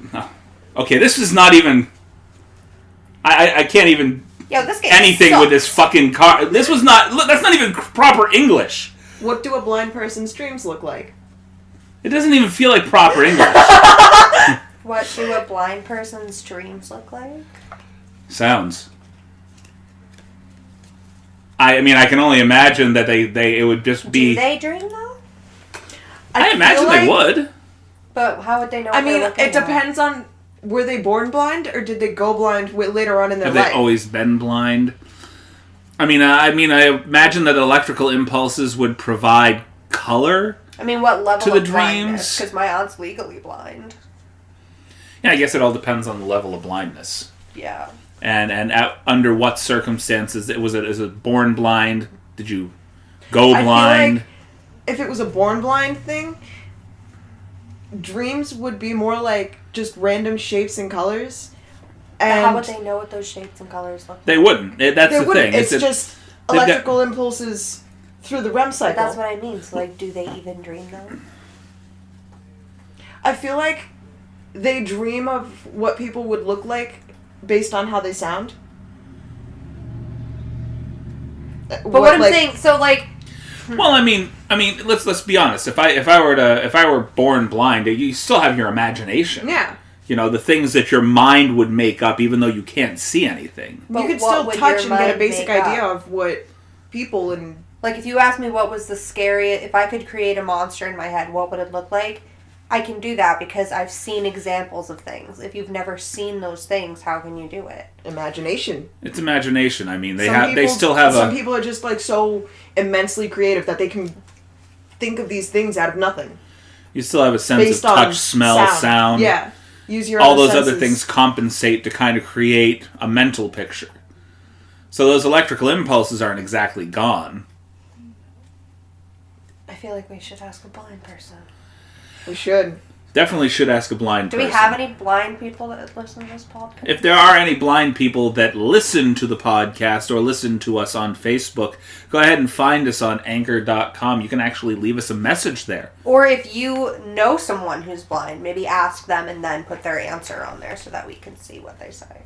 Okay, this is not even... I can't even... Yo, this game anything sucks. with this fucking car. This was not... Look, that's not even proper English. What do a blind person's dreams look like? It doesn't even feel like proper English. What do a blind person's dreams look like? Sounds. I mean, I can only imagine that it would just be... Do they dream, though? I imagine they would. But how would they know I what mean, they're looking it depends on... Were they born blind, or did they go blind later on in their life? Have they always been blind? I imagine that electrical impulses would provide color. I mean, what level to the of blindness? dreams? Because my aunt's legally blind. Yeah, I guess it all depends on the level of blindness. Yeah. And under what circumstances is it born blind? Did you go blind? I feel like if it was a born blind thing, dreams would be more like just random shapes and colors. And but how would they know what those shapes and colors look like? They wouldn't. That's the thing. It's just electrical impulses through the REM But cycle. that's what I mean. So, like, do they even dream though? I feel like they dream of what people would look like based on how they sound. But what I'm saying, so like, Well, I mean, let's be honest. If I were born blind, you still have your imagination. Yeah. You know, the things that your mind would make up, even though you can't see anything. But you could what still would touch your and get a mind basic make idea up? of what people and... Like, if you asked me what was the scariest, if I could create a monster in my head, what would it look like? I can do that because I've seen examples of things. If you've never seen those things, how can you do it? Imagination. It's imagination. I mean, they Some still have some people are just like so immensely creative that they can think of these things out of nothing. You still have a sense Based of on touch, smell, sound. Yeah. Use your All other those senses. other things compensate to kind of create a mental picture. So those electrical impulses aren't exactly gone. I feel like we should ask a blind person. We should. Definitely should ask a blind Do person. we have any blind people that listen to this podcast? If there are any blind people that listen to the podcast or listen to us on Facebook, go ahead and find us on anchor.com. You can actually leave us a message there. Or if you know someone who's blind, maybe ask them and then put their answer on there so that we can see what they say.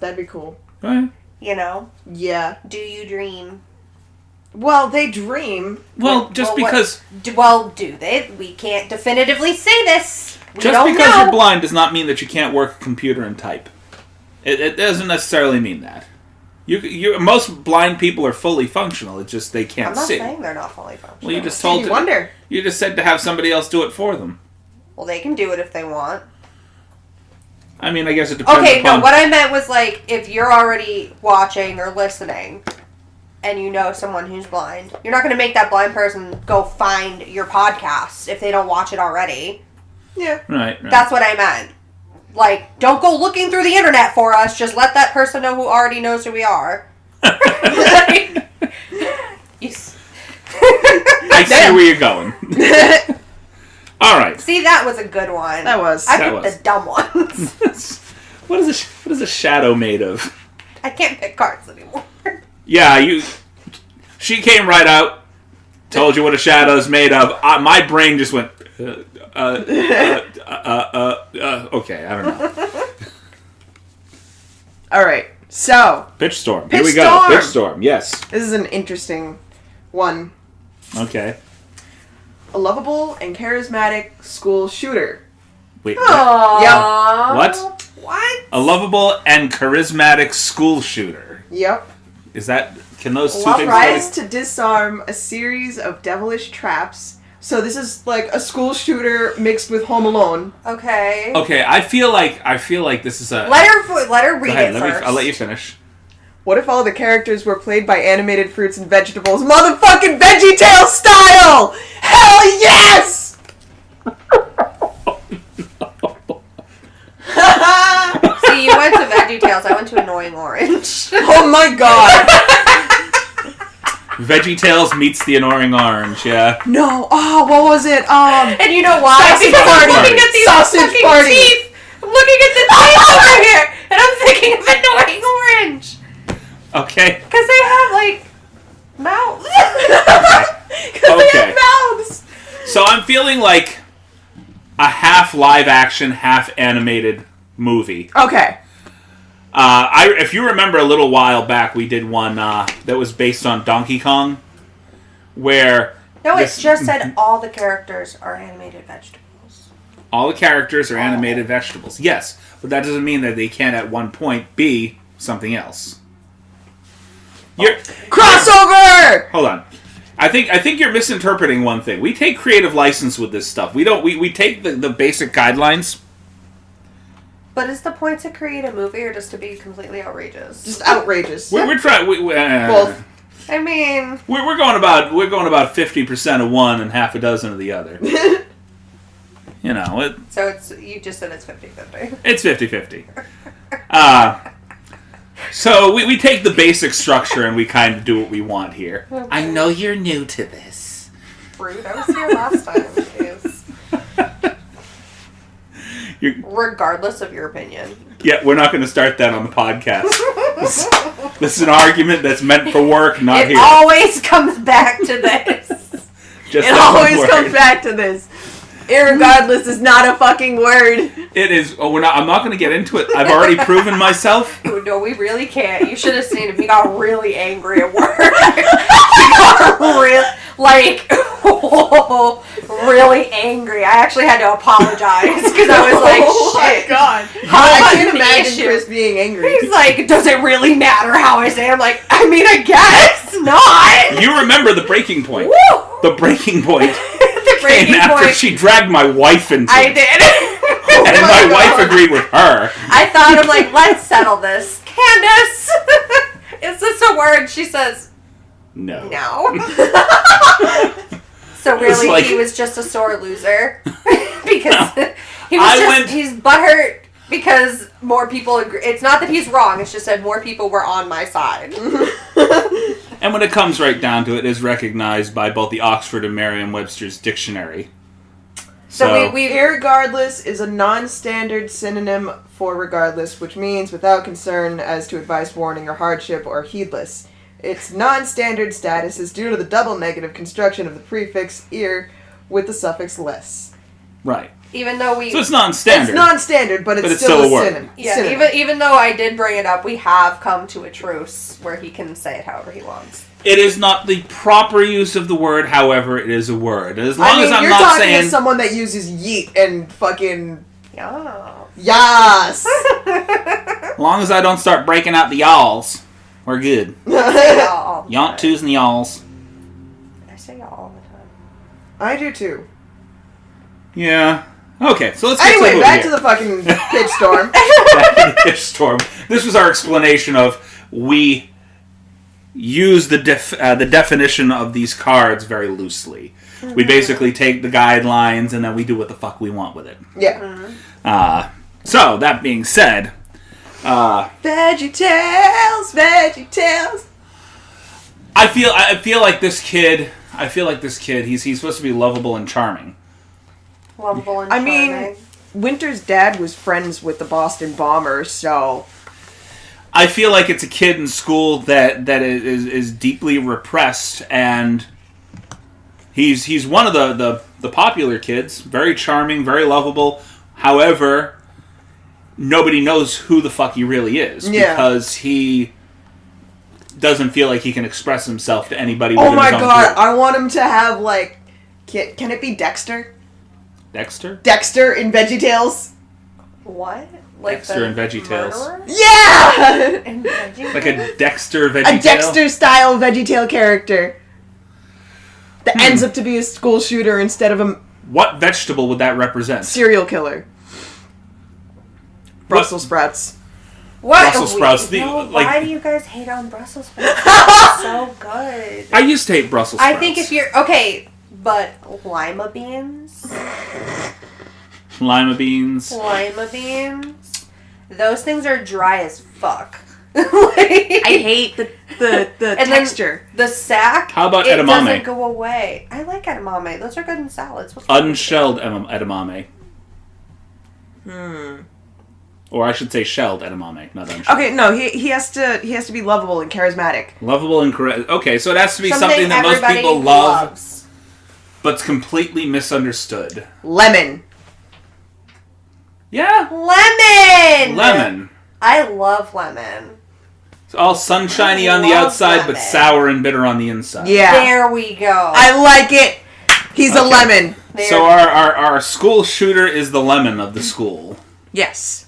That'd be cool. Go ahead. You know? Yeah. Do you dream? Well, they dream. Well, just because Do they? We can't definitively say this. We just don't because know. you're blind does not mean that you can't work a computer and type. It doesn't necessarily mean that. Most blind people are fully functional. It's just they can't I'm not see. saying they're not fully functional. Well, you just Stevie told Wonder. You just said to have somebody else do it for them. Well, they can do it if they want. I mean, I guess it depends. Okay, upon... no, what I meant was, like, if you're already watching or listening and you know someone who's blind, you're not going to make that blind person go find your podcast if they don't watch it already. Yeah. Right. That's what I meant. Like, don't go looking through the internet for us. Just let that person know who already knows who we are. I see where you're going. All right. See, that was a good one. That was. I That picked was. the dumb ones. What is a shadow made of? I can't pick cards anymore. Yeah, she came right out, told you what a shadow's made of. My brain just went, okay, I don't know. All right. So, Pitch Storm. Pitch Here we Storm. go. Pitch Storm, yes. this is an interesting one. Okay. A lovable and charismatic school shooter. Wait, Aww. what? What? A lovable and charismatic school shooter. Yep. Can those two Love things Tries to disarm a series of devilish traps. So this is like a school shooter mixed with Home Alone. Okay. Okay, I feel like this is a... Let her read Go ahead, it first. I'll let you finish. What if all the characters were played by animated fruits and vegetables? Motherfucking VeggieTales style! Hell yes! See, you went to VeggieTales. I went to Annoying Orange. Oh my god. VeggieTales meets the Annoying Orange, yeah. No. Oh, what was it? And you know why? Sausage Because party. I'm looking at these Sausage fucking party. teeth. I'm looking at the teeth over here, and I'm thinking of Annoying Orange. Okay. Because they have, like, mouths. Because they have mouths. So I'm feeling like a half live action, half animated movie. Okay. If you remember a little while back, we did one that was based on Donkey Kong, where No, it just said all the characters are animated vegetables. all the characters are animated vegetables. Yes, but that doesn't mean that they can't at one point be something else. Crossover! Hold on. I think you're misinterpreting one thing. We take creative license with this stuff. We take the basic guidelines. But is the point to create a movie or just to be completely outrageous? Just outrageous. We're trying. Both. I mean, We're going about 50% of one and half a dozen of the other. You know, so you just said it's 50-50. it's 50-50. So we take the basic structure and we kind of do what we want here. Okay. I know you're new to this. Rude. I was here last time. Jeez. Regardless of your opinion. Yeah, we're not going to start that on the podcast. This is an argument that's meant for work, not It here. always comes back to this. Just It that one always word. comes back to this. Irregardless is not a fucking word. It is. Oh, I'm not going to get into it. I've already proven myself. Oh, no, we really can't. You should have seen him. He got really angry at work. He got really angry. I actually had to apologize because I was like, Oh my shit. god. How I much can't the imagine issue? Chris being angry. He's like, does it really matter how I say it? I'm like, I mean, I guess not. You remember the breaking point. Woo! The breaking point The came breaking after point. she dragged my wife into I it. did. And my wife agreed with her. I thought, I'm like, let's settle this. Candace, is this a word? She says, No. no. So was really, like- he was just a sore loser because he was I went- he's butthurt because more people agree. It's not that he's wrong. It's just that more people were on my side. And when it comes right down to it, it is recognized by both the Oxford and Merriam-Webster's dictionary. So we Irregardless is a non-standard synonym for regardless, which means without concern as to advice, warning, or hardship, or heedless. Its non-standard status is due to the double negative construction of the prefix "ir" with the suffix "less." Right. even though we So it's non-standard. It's non-standard, but it's still still a a word. synonym. yeah, Synonym. even though I did bring it up, we have come to a truce where he can say it however he wants. It is not the proper use of the word, however, it is a word. As long as I'm you're not talking saying... to someone that uses yeet and fucking Yeah. yas. As long as I don't start breaking out the y'alls, we're good. Y'all. Yaunt twos and the y'alls. I say y'all all the time. I do too. Yeah. Okay, so let's get Anyway, to the back to the fucking pitch storm. back to the pitch storm. This was our explanation of we use the definition of these cards very loosely. Mm-hmm. We basically take the guidelines and then we do what the fuck we want with it. Yeah. So, that being said, Veggie Tales. I feel like this kid, he's supposed to be lovable and charming. Lovable and I charming. mean, Winter's dad was friends with the Boston Bombers, so I feel like it's a kid in school that is deeply repressed, and he's one of the popular kids, very charming, very lovable. However, nobody knows who the fuck he really is because he doesn't feel like he can express himself to anybody. oh within my his own god, group. I want him to have like, can it be Dexter? Dexter? Dexter in Veggie Tales? What? Like Dexter the and VeggieTales. murderer? Yeah! And Veggie Like a Dexter A VeggieTale? Dexter style VeggieTale character that ends up to be a school shooter instead of a What vegetable would that represent? serial killer. Brussels sprouts. What? Brussels sprouts, why do you guys hate on Brussels sprouts? It's so good. I used to hate Brussels sprouts. I think if you're okay, but lima beans, Lima beans. those things are dry as fuck. I hate the And texture. Then the sack. How about it edamame? doesn't go away. I like edamame. Those are good in salads. What's wrong with Unshelled edamame. Or I should say shelled edamame, not unshelled. Okay, no, he has to be lovable and charismatic. Lovable and correct. Okay, so it has to be it? something that most everybody people love, loves. but's completely misunderstood. Lemon. Yeah, Lemon. lemon. I love lemon. It's all sunshiny I on the love outside, but lemon. sour and bitter on the inside. Yeah. There we go. I like it. He's a Okay. lemon. There. So our school shooter is the lemon of the school. Yes.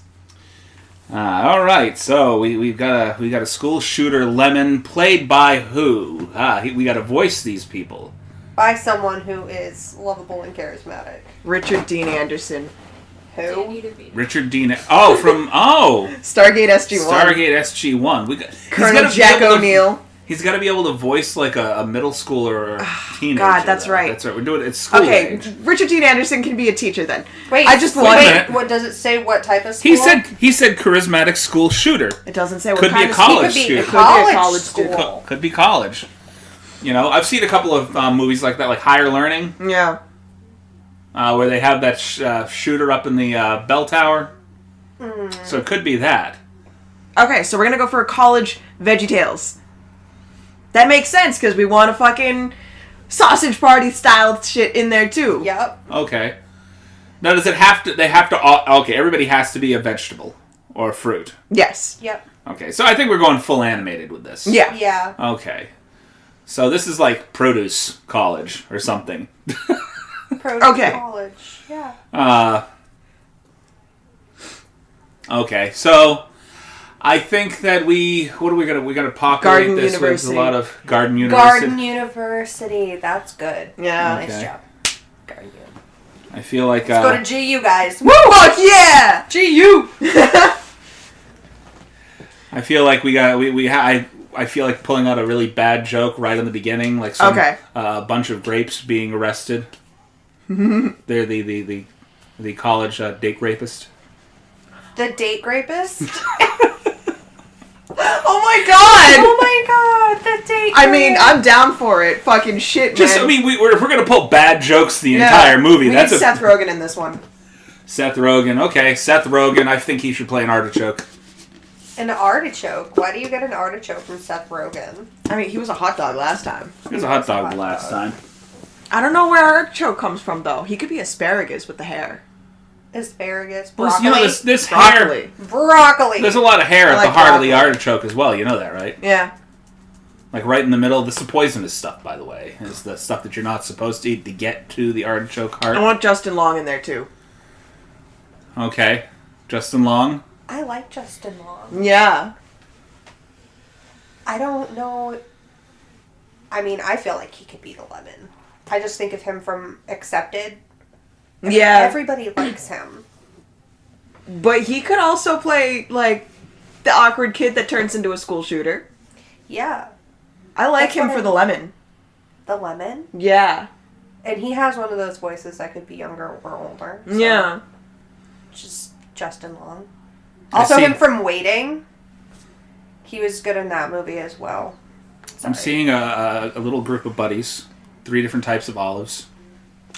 All right, so we got a school shooter lemon played by who? We got to voice these people. By someone who is lovable and charismatic. Richard Dean Anderson. Who? Richard Dean. Oh, from Stargate SG-1. Stargate SG-1. Colonel Jack O'Neill. He's got to be able to voice like a middle schooler or a teenager. God, that's though. right. That's right. We're doing it. It's school Okay, age. Richard Dean Anderson can be a teacher then. Wait, I just wait want a it. minute. What does it say? What type of school? He said charismatic school shooter. It doesn't say what Could be kind a of college He could be student. It could be a college college school. student. Could be college. You know, I've seen a couple of movies like that, like Higher Learning, Yeah. where they have that shooter up in the bell tower. So it could be that. Okay, so we're gonna go for a college VeggieTales. That makes sense, because we want a fucking sausage party style shit in there, too. Yep. Okay. Now, does it have to... They have to... all okay, everybody has to be a vegetable or a fruit. Yes. Yep. Okay, so I think we're going full animated with this. Yeah. Yeah. Okay. So this is like Produce College or something. Okay. College. Yeah. Okay, so I think that we gotta populate Garden this University. with a lot of Garden University. Garden University. That's good. Yeah. Okay. Nice job. Garden U. I feel like Let's go to GU, guys. Woo! Fuck yeah! GU! I feel like I feel like pulling out a really bad joke right in the beginning, like a bunch of grapes being arrested. They're the college date rapist. The date rapist? Oh my god! Oh my god, the date I mean, I'm down for it. Fucking shit, Just, man. I mean, if we're gonna pull bad jokes the entire movie, we that's need Seth Rogen in this one. Seth Rogen. Okay, Seth Rogen. I think he should play an artichoke. An artichoke? Why do you get an artichoke from Seth Rogen? I mean, he was a hot dog last time. He was a hot dog last time. I don't know where artichoke comes from, though. He could be asparagus with the hair. Asparagus, Well, broccoli. you know, this Broccoli. hair... Broccoli! There's a lot of hair I at like the heart of the broccoli. artichoke as well. You know that, right? Yeah. Like right in the middle. This is the poisonous stuff, by the way. It's the stuff that you're not supposed to eat to get to the artichoke heart. I want Justin Long in there, too. Okay. Justin Long. I like Justin Long. Yeah. I don't know. I mean, I feel like he could be the lemon. I just think of him from Accepted. Yeah. Everybody likes him. But he could also play, like, the awkward kid that turns into a school shooter. Yeah. I like That's him what for I- the lemon. The lemon? Yeah. And he has one of those voices that could be younger or older. So Yeah. Just Justin Long. I Also see. him from Waiting. He was good in that movie as well. I'm Sorry. seeing a little group of buddies. 3 different types of olives.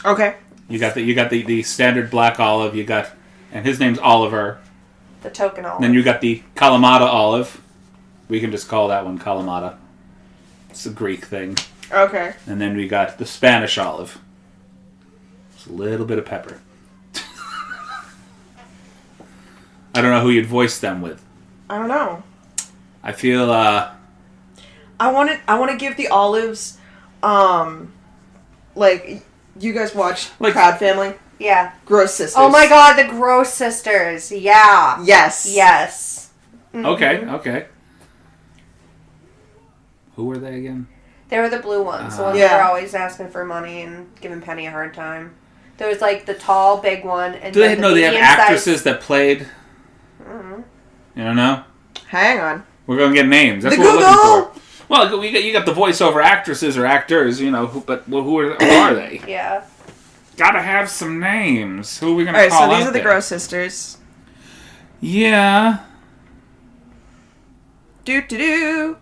Okay. You got the standard black olive. You got, and his name's Oliver. The token olive. Then you got the Kalamata olive. We can just call that one Kalamata. It's a Greek thing. Okay. And then we got the Spanish olive. Just a little bit of pepper. I don't know who you'd voice them with. I don't know. I feel, I want to give the olives, like, you guys watch Like- Proud Family? Yeah. Gross Sisters. Oh my god, the Gross Sisters. Yeah. Yes. Yes. okay. Who were they again? They were the blue ones. The ones Yeah. that were always asking for money and giving Penny a hard time. There was like the tall, big one. And Do they then they have medium-sized- actresses that played? Mhm. You don't know? Hang on. We're going to get names. That's The what we're looking Google! for. Well, you got the voiceover actresses or actors, you know, but who are they? Yeah. Gotta have some names. Who are we going to Alright, call so these out are the there? Gross Sisters. Yeah. Do. Do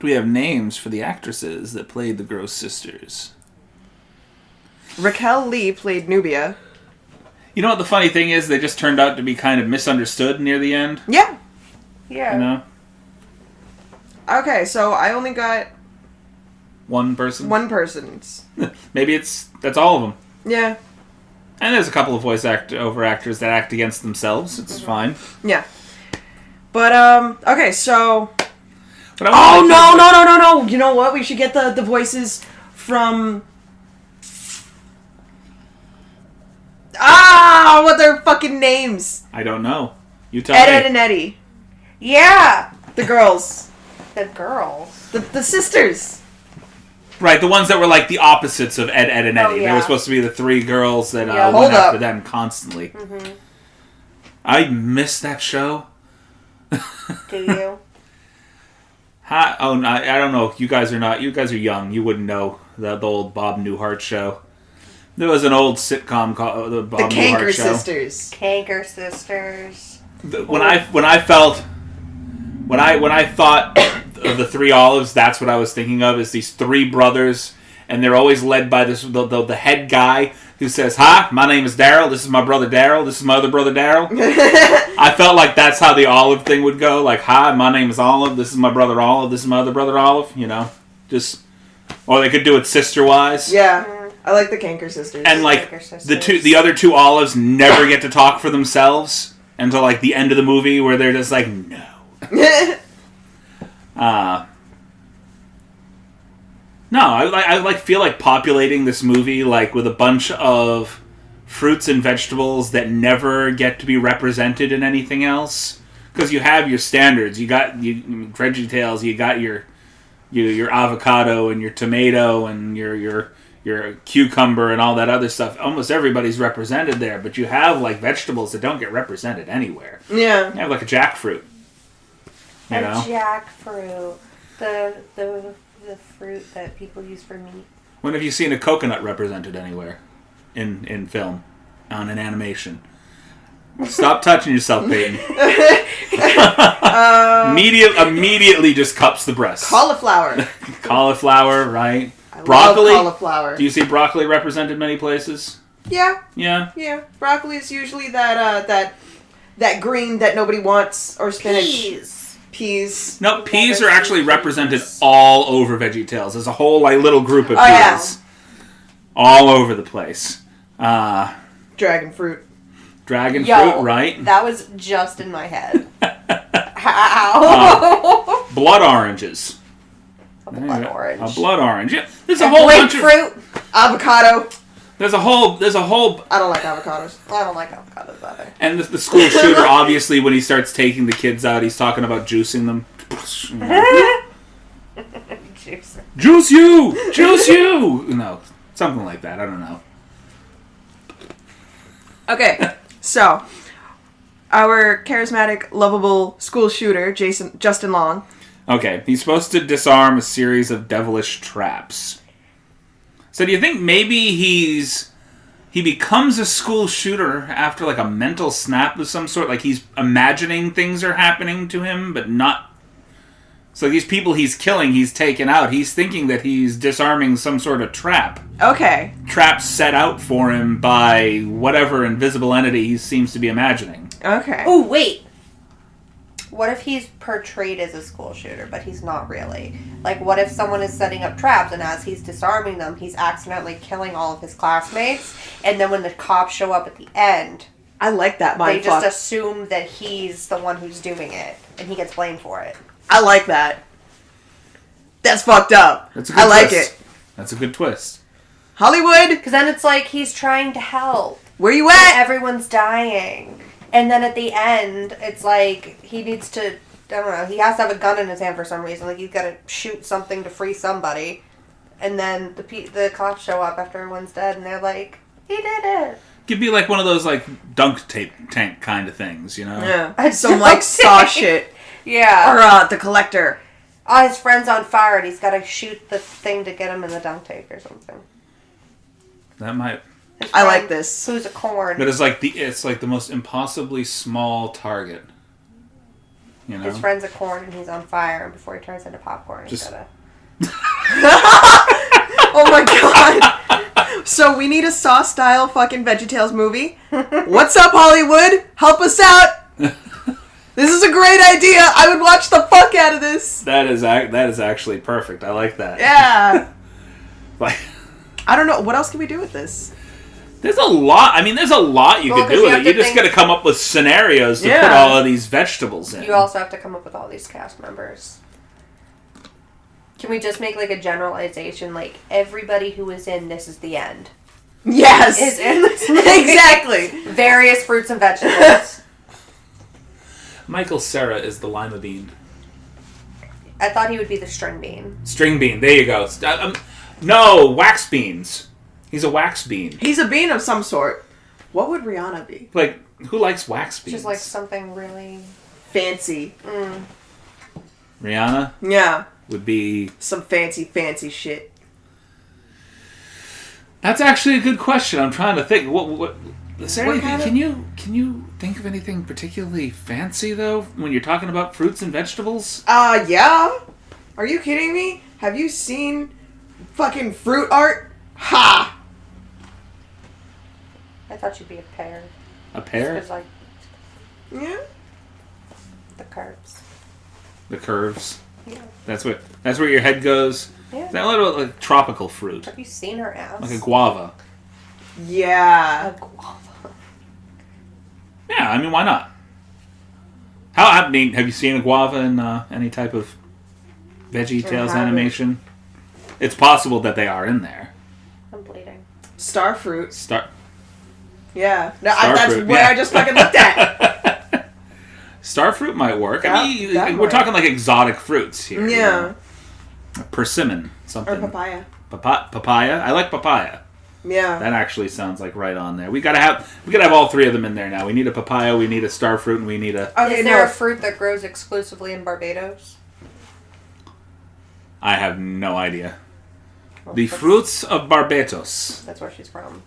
we have names for the actresses that played the Gross Sisters? Raquel Lee played Nubia. You know what the funny thing is? They just turned out to be kind of misunderstood near the end. Yeah. Yeah. You know? Okay, so I only got One person. one person's. Maybe that's all of them. Yeah. And there's a couple of voice over actors that act against themselves. It's fine. Yeah. But, okay, so... But Oh, no. You know what? We should get the voices from... what are their fucking names? I don't know. You tell Ed me. and Eddie. Yeah. The girls. The girls. The sisters. Right, the ones that were like the opposites of Ed, and Eddie. Oh, They yeah. were supposed to be the 3 girls that Yeah. went Hold after up. them constantly. Mm-hmm. I missed that show. Do you? I don't know. You guys are young. You wouldn't know the old Bob Newhart show. There was an old sitcom called the Bob The Newhart Canker show. sisters. Canker Sisters. When I thought of the 3 olives, that's what I was thinking of, is these 3 brothers, and they're always led by the head guy, who says, "Hi, my name is Daryl. This is my brother Daryl. This is my other brother Daryl." I felt like that's how the Olive thing would go. Like, "Hi, my name is Olive. This is my brother Olive. This is my other brother Olive." You know, just or they could do it sister-wise. Yeah, I like the Canker sisters. And like the other two Olives never get to talk for themselves until like the end of the movie, where they're just like, "No." No, I feel like populating this movie like with a bunch of fruits and vegetables that never get to be represented in anything else. Because you have your standards, you got VeggieTales, you got your avocado and your tomato and your cucumber and all that other stuff. Almost everybody's represented there, but you have like vegetables that don't get represented anywhere. Yeah, you have like a jackfruit. You know? Jackfruit, the fruit that people use for meat. When have you seen a coconut represented anywhere in film, on an animation? Stop touching yourself, Payton. Immediately just cups the breast. Cauliflower. Cauliflower, right? I Broccoli. love cauliflower. Do you see broccoli represented many places? Yeah. Yeah. Yeah. Broccoli is usually that green that nobody wants, or spinach. Peas. No, peas are actually represented all over VeggieTales. There's a whole like little group of peas. Yeah. All over the place. Dragon fruit. Dragon fruit, right? That was just in my head. How? Blood oranges. A blood orange. A blood orange. Yeah. There's a whole bunch of grapefruit. Avocado. There's a whole. I don't like avocados. I don't like avocados either. And the school shooter, obviously, when he starts taking the kids out, he's talking about juicing them. Juice you! Juice you! No, something like that. I don't know. Okay, so our charismatic, lovable school shooter, Justin Long. Okay, he's supposed to disarm a series of devilish traps. So do you think maybe he becomes a school shooter after like a mental snap of some sort? Like he's imagining things are happening to him, but not. So these people he's killing, he's taken out. He's thinking that he's disarming some sort of trap. Okay. Trap set out for him by whatever invisible entity he seems to be imagining. Okay. Oh, wait. What if he's portrayed as a school shooter, but he's not really? Like, what if someone is setting up traps, and as he's disarming them, he's accidentally killing all of his classmates, and then when the cops show up at the end, I like that mindfuck. they just assume that he's the one who's doing it, and he gets blamed for it. I like that. That's fucked up. That's a good I like twist. it. That's a good twist. Hollywood! Because then it's like he's trying to help. Where you at? Everyone's dying. And then at the end, it's like he needs to, I don't know, he has to have a gun in his hand for some reason. Like he's got to shoot something to free somebody. And then the cops show up after everyone's dead, and they're like, he did it. Could be like one of those like dunk tank kind of things, you know? Yeah. Some like Saw shit. Yeah. Or The Collector. Oh, his friend's on fire, and he's got to shoot the thing to get him in the dunk tank or something. That might. I like this. Who's a corn. But it's like the most impossibly small target. You know? His friend's a corn, and he's on fire, and before he turns into popcorn, he's gotta... Oh my god. So we need a Saw-style fucking VeggieTales movie. What's up, Hollywood? Help us out. This is a great idea. I would watch the fuck out of this. That is actually perfect. I like that. Yeah. Like, I don't know. What else can we do with this? There's a lot. I mean, there's a lot you could do with it. You just got to come up with scenarios to put all of these vegetables in. You also have to come up with all these cast members. Can we just make like a generalization, like everybody who is in This Is the End? Yes. Is in this movie. Exactly. Various fruits and vegetables. Michael Cera is the lima bean. I thought he would be the string bean. String bean. There you go. No, wax beans. He's a wax bean. He's a bean of some sort. What would Rihanna be? Like, who likes wax beans? Just like something really... Fancy. Rihanna? Yeah. Would be... Some fancy shit. That's actually a good question. I'm trying to think. What is there What anything, can you think of anything particularly fancy, though, when you're talking about fruits and vegetables? Yeah. Are you kidding me? Have you seen fucking fruit art? Ha! thought you'd be a pear. A pear? Because, like, Yeah. the curves. The curves. Yeah. That's where your head goes. Yeah. Is that a little like tropical fruit? Have you seen her ass? Like a guava. Yeah. A guava. Yeah, I mean, why not? I mean, have you seen a guava in any type of Veggie Tales haven't. animation? It's possible that they are in there. I'm bleeding. Starfruit. Start. Yeah. No, Starfruit, that's what yeah. I just fucking looked at. Starfruit might work. That- I mean, that we're might. talking like exotic fruits here. you Yeah. know? Persimmon, something. Or papaya. Papaya. I like papaya. Yeah. That actually sounds like right on there. We gotta have all three of them in there now. We need a papaya, we need a starfruit, and we need a. Okay, Is there no. a fruit that grows exclusively in Barbados? I have no idea. Well, The that's- fruits of Barbados. That's where she's from.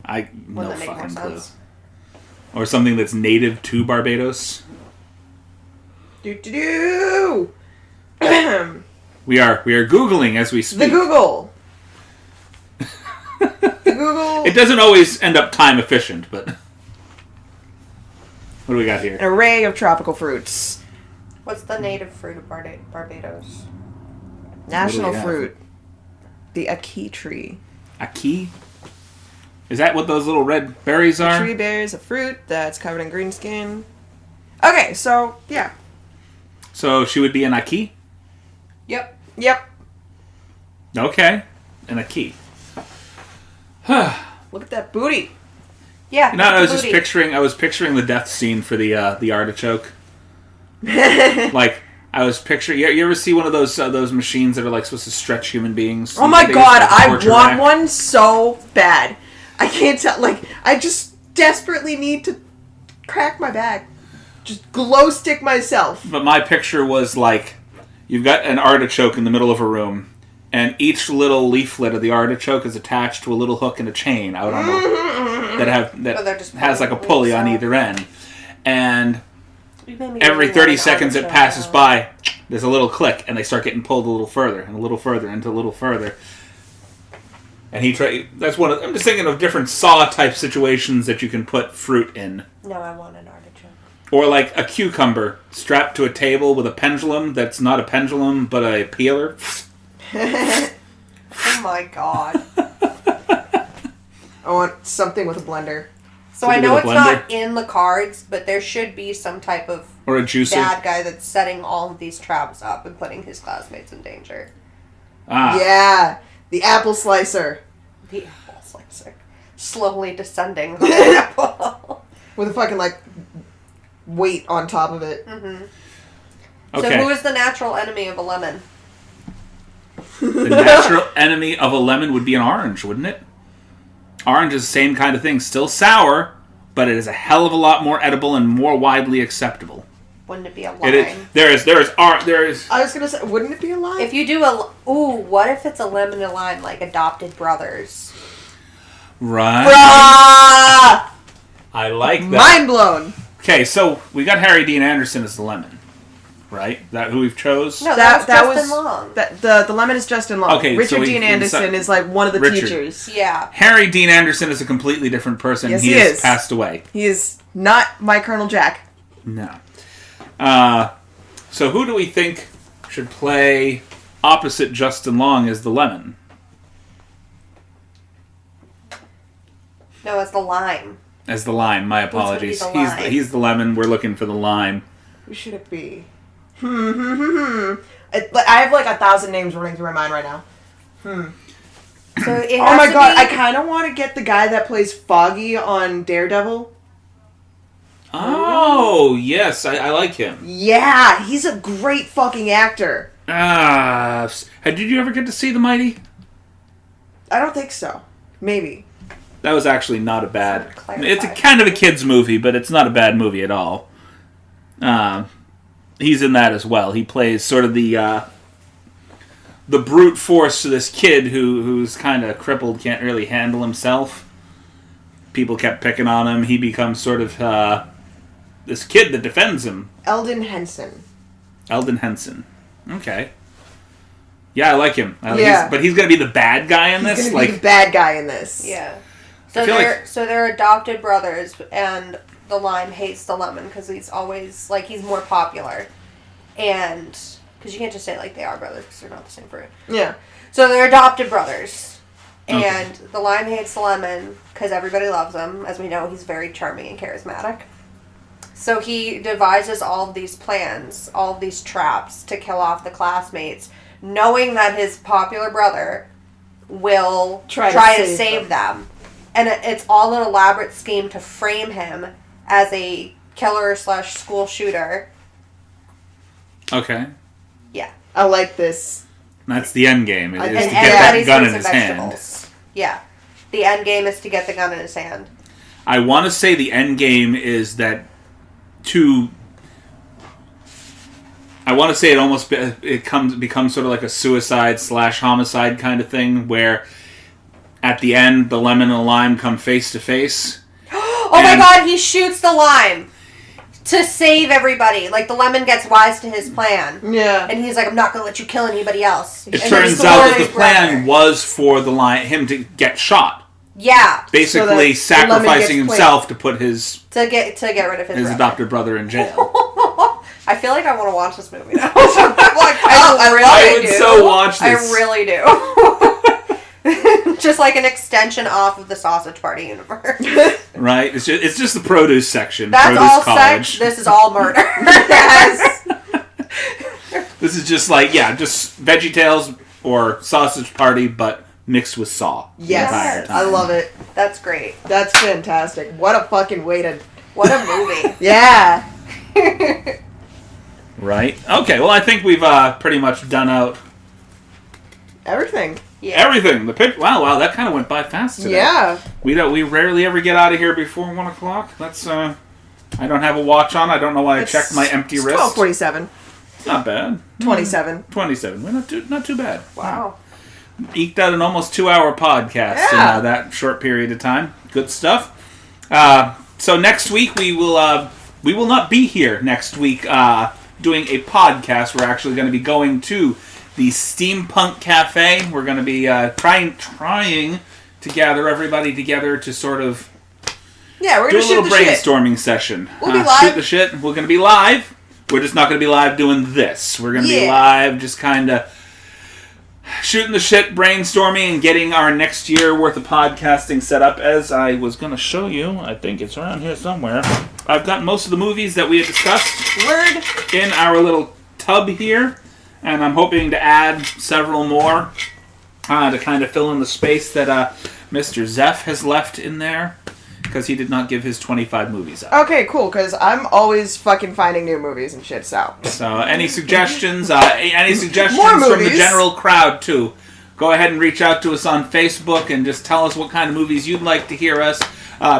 I Wouldn't no that make more fucking clue. sense? Or something that's native to Barbados. Do. We are googling as we The speak. Google. The Google. It doesn't always end up time efficient, but what do we got An here? array of tropical fruits. What's the native fruit of Barbados? National have? fruit. The ackee tree. A key? Is that what those little red berries The are? tree bears a fruit that's covered in green skin. Okay, so yeah. So she would be an aki? Yep. Yep. Okay, an aki. Look at that booty. Yeah. You know, I was booty. just picturing the death scene for the artichoke. Like, I was picturing. You ever see one of those machines that are like supposed to stretch human beings? Oh my They god, use, like, I torture want rack. one so bad. I can't tell. Like, I just desperately need to crack my back. Just glow stick myself. But my picture was like, you've got an artichoke in the middle of a room, and each little leaflet of the artichoke is attached to a little hook and a chain out on the, they're just has like a pulling pulley leaves on out. either end, and You made me every really 30 want an seconds it artichoke passes now. by, there's a little click, and they start getting pulled a little further and a little further and a little further. And I'm just thinking of different saw type situations that you can put fruit in. No, I want an artichoke. Or like a cucumber strapped to a table with a pendulum that's not a pendulum but a peeler. Oh my god. I want something with a blender. So I Could it be know the it's blender? not in the cards, but there should be some type of Or a juicer. bad guy that's setting all of these traps up and putting his classmates in danger. Ah. Yeah. The apple slicer. The apple slicer. Slowly descending the apple. With a fucking, like, weight on top of it. Okay. So who is the natural enemy of a lemon? The natural enemy of a lemon would be an orange, wouldn't it? Orange is the same kind of thing. Still sour, but it is a hell of a lot more edible and more widely acceptable. Wouldn't it be a lime? It is. There is. I was gonna say, wouldn't it be a lime? If you do what if it's a lemon and lime, like adopted brothers? Right. Ah! I like that. Mind blown. Okay, so we got Harry Dean Anderson as the lemon, right? That who we've chose? No, that was Justin Long. The lemon is Justin Long. Okay, Richard so Dean Anderson is like one of the Richard. teachers. Yeah. Harry Dean Anderson is a completely different person. Yes, he he has is. passed away. He is not my Colonel Jack. No. So who do we think should play opposite Justin Long as the lemon? No, it's the lime. As the lime, my Who's gonna be apologies. the lime? He's the lemon. We're looking for the lime. Who should it be? I have like 1,000 names running through my mind right now. So it Oh has my to god, be- I kind of want to get the guy that plays Foggy on Daredevil. Oh, yes, I like him. Yeah, he's a great fucking actor. Did you ever get to see The Mighty? I don't think so. Maybe. That was actually not a bad... Clarify. It's a kind of a kid's movie, but it's not a bad movie at all. He's in that as well. He plays sort of the brute force to this kid who's kind of crippled, can't really handle himself. People kept picking on him. He becomes sort of this kid that defends him. Eldon Henson. Eldon Henson. Okay. Yeah, I like him. Yeah. But he's going to be the bad guy in He's this? gonna be the bad guy in this. Yeah. So they're adopted brothers, and the lime hates the lemon because he's always, like, he's more popular. And, because you can't just say, like, they are brothers because they're not the same fruit. Yeah. So they're adopted brothers. Okay. And the lime hates the lemon because everybody loves him. As we know, he's very charming and charismatic. So he devises all of these plans, all of these traps to kill off the classmates, knowing that his popular brother will try to save them. And it's all an elaborate scheme to frame him as a killer / school shooter. Okay. Yeah. I like this. That's the end game. It is And to get that everybody's gun in fruits his and hand. vegetables. Yeah. The end game is to get the gun in his hand. I want to say the end game is that I want to say it almost becomes sort of like a suicide / homicide kind of thing, where at the end the lemon and the lime come face to face. Oh my god, he shoots the lime to save everybody. Like, the lemon gets wise to his plan. Yeah. And he's like, I'm not going to let you kill anybody else. It turns out that the plan was for him to get shot. Yeah. Basically So that sacrificing himself to put his To get rid of his brother. adopted brother in jail. I feel like I want to watch this movie now. I would so watch this. I really do. Just like an extension off of the Sausage Party universe. Right? It's just the produce section. That's produce all college. sex. This is all murder. Yes. This is just just VeggieTales or Sausage Party, but mixed with Saw. Yes. The entire time. I love it. That's great. That's fantastic. What a fucking way to... What a movie. Yeah. Right? Okay, well, I think we've pretty much done out Everything. Yeah. everything. The pitch. Wow, that kind of went by fast today. Yeah. We rarely ever get out of here before 1 o'clock. That's I don't have a watch on. I don't know why I checked my empty wrist. 12:47. Not bad. 27. 27. Well, not too bad. Wow. Eked out an almost 2-hour podcast Yeah. in that short period of time. Good stuff. So next week we will not be here next week doing a podcast. We're actually going to be going to the Steampunk Cafe. We're going to be trying to gather everybody together to sort of Yeah, we're do going a to shoot little the shit. brainstorming session. We'll be live. Shoot the shit. We're going to be live. We're just not going to be live doing this. We're going to be live just kind of shooting the shit, brainstorming, and getting our next year worth of podcasting set up. As I was going to show you, I think it's around here somewhere. I've got most of the movies that we had discussed in our little tub here, and I'm hoping to add several more to kind of fill in the space that Mr. Zeph has left in there, because he did not give his 25 movies out. Okay, cool, because I'm always fucking finding new movies and shit, so Any suggestions? Any suggestions More from the movies. general crowd, too? Go ahead and reach out to us on Facebook and just tell us what kind of movies you'd like to hear us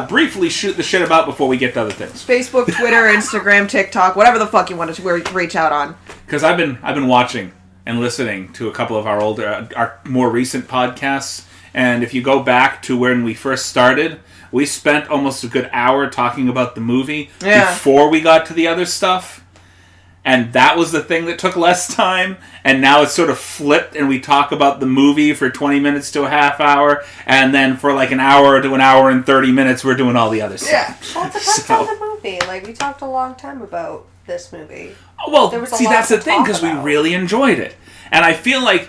briefly shoot the shit about before we get to other things. Facebook, Twitter, Instagram, TikTok, whatever the fuck you want to reach out on. Because I've been watching and listening to a couple of our more recent podcasts, and if you go back to when we first started, we spent almost a good hour talking about the movie before we got to the other stuff. And that was the thing that took less time. And now it's sort of flipped, and we talk about the movie for 20 minutes to a half hour. And then for like an hour to an hour and 30 minutes, we're doing all the other stuff. Yeah. Well, it depends on the movie. Like, we talked a long time about this movie. Well, There was a see, lot that's to the thing, talk because we about. really enjoyed it. And I feel like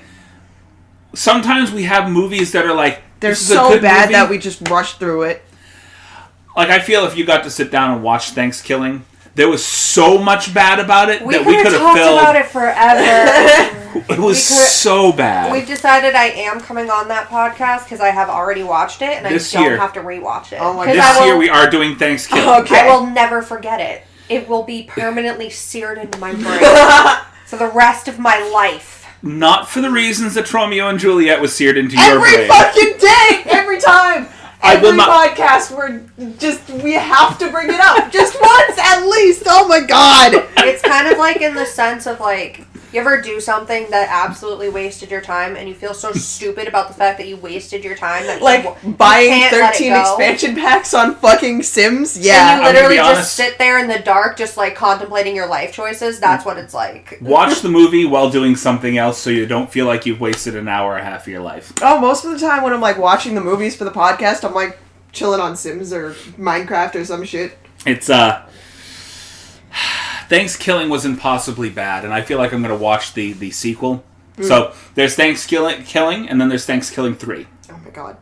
sometimes we have movies that are like, They're this is a so good bad movie. that we just rush through it. Like, I feel if you got to sit down and watch Thanksgiving, there was so much bad about it that we could have talked filled. about it forever. It was so bad. We've decided I am coming on that podcast because I have already watched it and This I don't year. have to rewatch it. Oh my 'Cause God. This year we are doing Thanksgiving. Okay. I will never forget it. It will be permanently seared into my brain for the rest of my life. Not for the reasons that Romeo and Juliet was seared into your Every brain. fucking day! Every time! I will Every not- podcast, we have to bring it up. Just once at least! Oh my god! It's kind of like in the sense of like, you ever do something that absolutely wasted your time and you feel so stupid about the fact that you wasted your time that Like, you buying can't let it 13 go. expansion packs on fucking Sims? And Yeah. you I'm gonna literally be just honest. sit there in the dark just like contemplating your life choices. That's what it's like. Watch the movie while doing something else so you don't feel like you've wasted an hour and a half of your life. Oh, most of the time when I'm like watching the movies for the podcast, I'm like chilling on Sims or Minecraft or some shit. It's Thanksgiving was impossibly bad, and I feel like I'm going to watch the sequel. So there's Thanksgiving, and then there's Thanksgiving 3. Oh my god.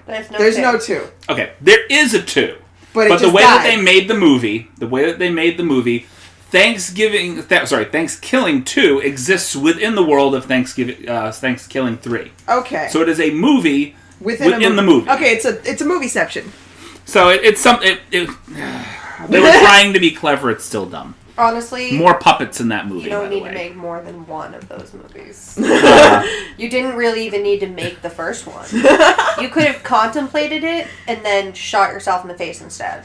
There's no 2. Okay, there is a 2. But the way that they made the movie, Thanksgiving 2 exists within the world of Thanksgiving 3. Okay. So it is a movie within the movie. Okay, it's a movieception. So it's something. They were trying to be clever. It's still dumb. Honestly, more puppets in that movie. You don't by the need way. to make more than one of those movies. You didn't really even need to make the first one. You could have contemplated it and then shot yourself in the face instead.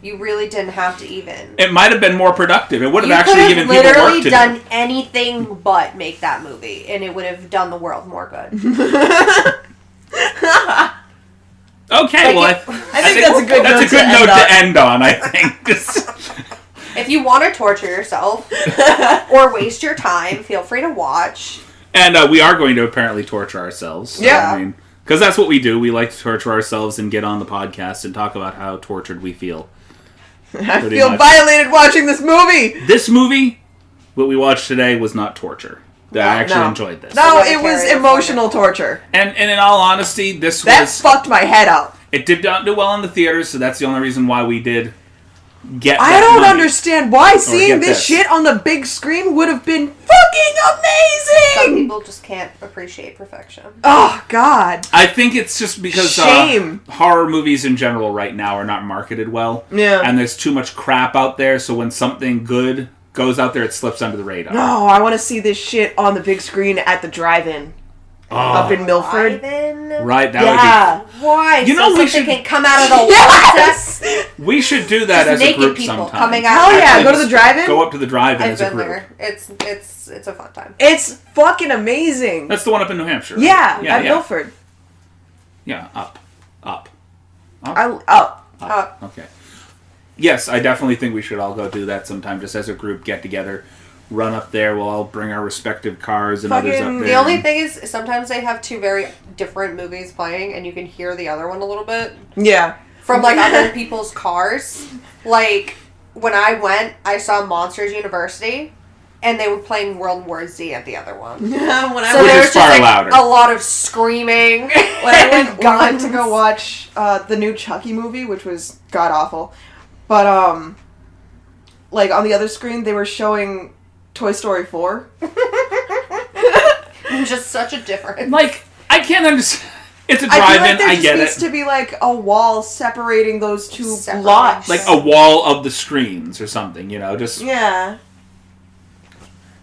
You really didn't have to even. It might have been more productive. It would have You actually given people work to do. You could have literally done anything but make that movie, and it would have done the world more good. Okay, well, I think that's a good note to end on, I think. If you want to torture yourself or waste your time, feel free to watch. And we are going to apparently torture ourselves. So, yeah. I mean, because that's what we do. We like to torture ourselves and get on the podcast and talk about how tortured we feel. I feel violated watching this movie! This movie, what we watched today, was not torture. I actually enjoyed this. No, it was emotional torture. And in all honesty, that fucked my head up. It did not do well in the theaters, so that's the only reason why we did get I don't understand why seeing this shit on the big screen would have been fucking amazing! Some people just can't appreciate perfection. Oh, God. I think it's just because horror movies in general right now are not marketed well. Yeah. And there's too much crap out there, so when something good goes out there, it slips under the radar. No, I want to see this shit on the big screen at the drive-in. Up in Milford. Right, that would be... Why? You know, we should... can come out of the water. We should do that as a group people sometime. Coming out. Hell yeah, go to the drive-in. Go up to the drive-in I've as a been group. there. It's a fun time. It's fucking amazing. That's the one up in New Hampshire. Right? Yeah, at Milford. Yeah, up. Up. Okay. Yes, I definitely think we should all go do that sometime, just as a group get together. Run up there, we'll all bring our respective cars and others up there. The only thing is, sometimes they have two very different movies playing, and you can hear the other one a little bit. Yeah. From, like, other people's cars. Like, when I went, I saw Monsters University, and they were playing World War Z at the other one. Yeah, so there was just, like, a lot of screaming. When I went to go watch the new Chucky movie, which was god-awful, but, like, on the other screen, they were showing Toy Story 4. Just such a difference. Like, I can't understand. It's a drive-in, I get it. There needs to be, like, a wall separating those two lots. Like a wall of the screens or something, you know, just... Yeah.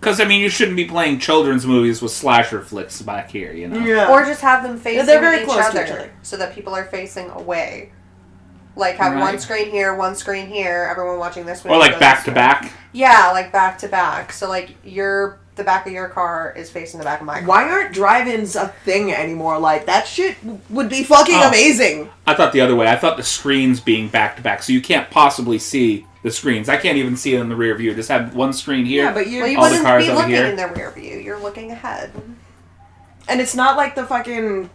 Because, I mean, you shouldn't be playing children's movies with slasher flicks back here, you know? Yeah. Or just have them facing they're very each close other, to each other, so that people are facing away. Like, have one screen here, everyone watching this one. Or, like, back-to-back? Yeah, like, back-to-back. So, like, the back of your car is facing the back of my car. Why aren't drive-ins a thing anymore? Like, that shit would be fucking amazing. I thought the other way. I thought the screens being back-to-back, so you can't possibly see the screens. I can't even see it in the rear view. Just have one screen here. Yeah, but you all the wouldn't cars be over looking here. in the rear view. You're looking ahead. And it's not like the fucking...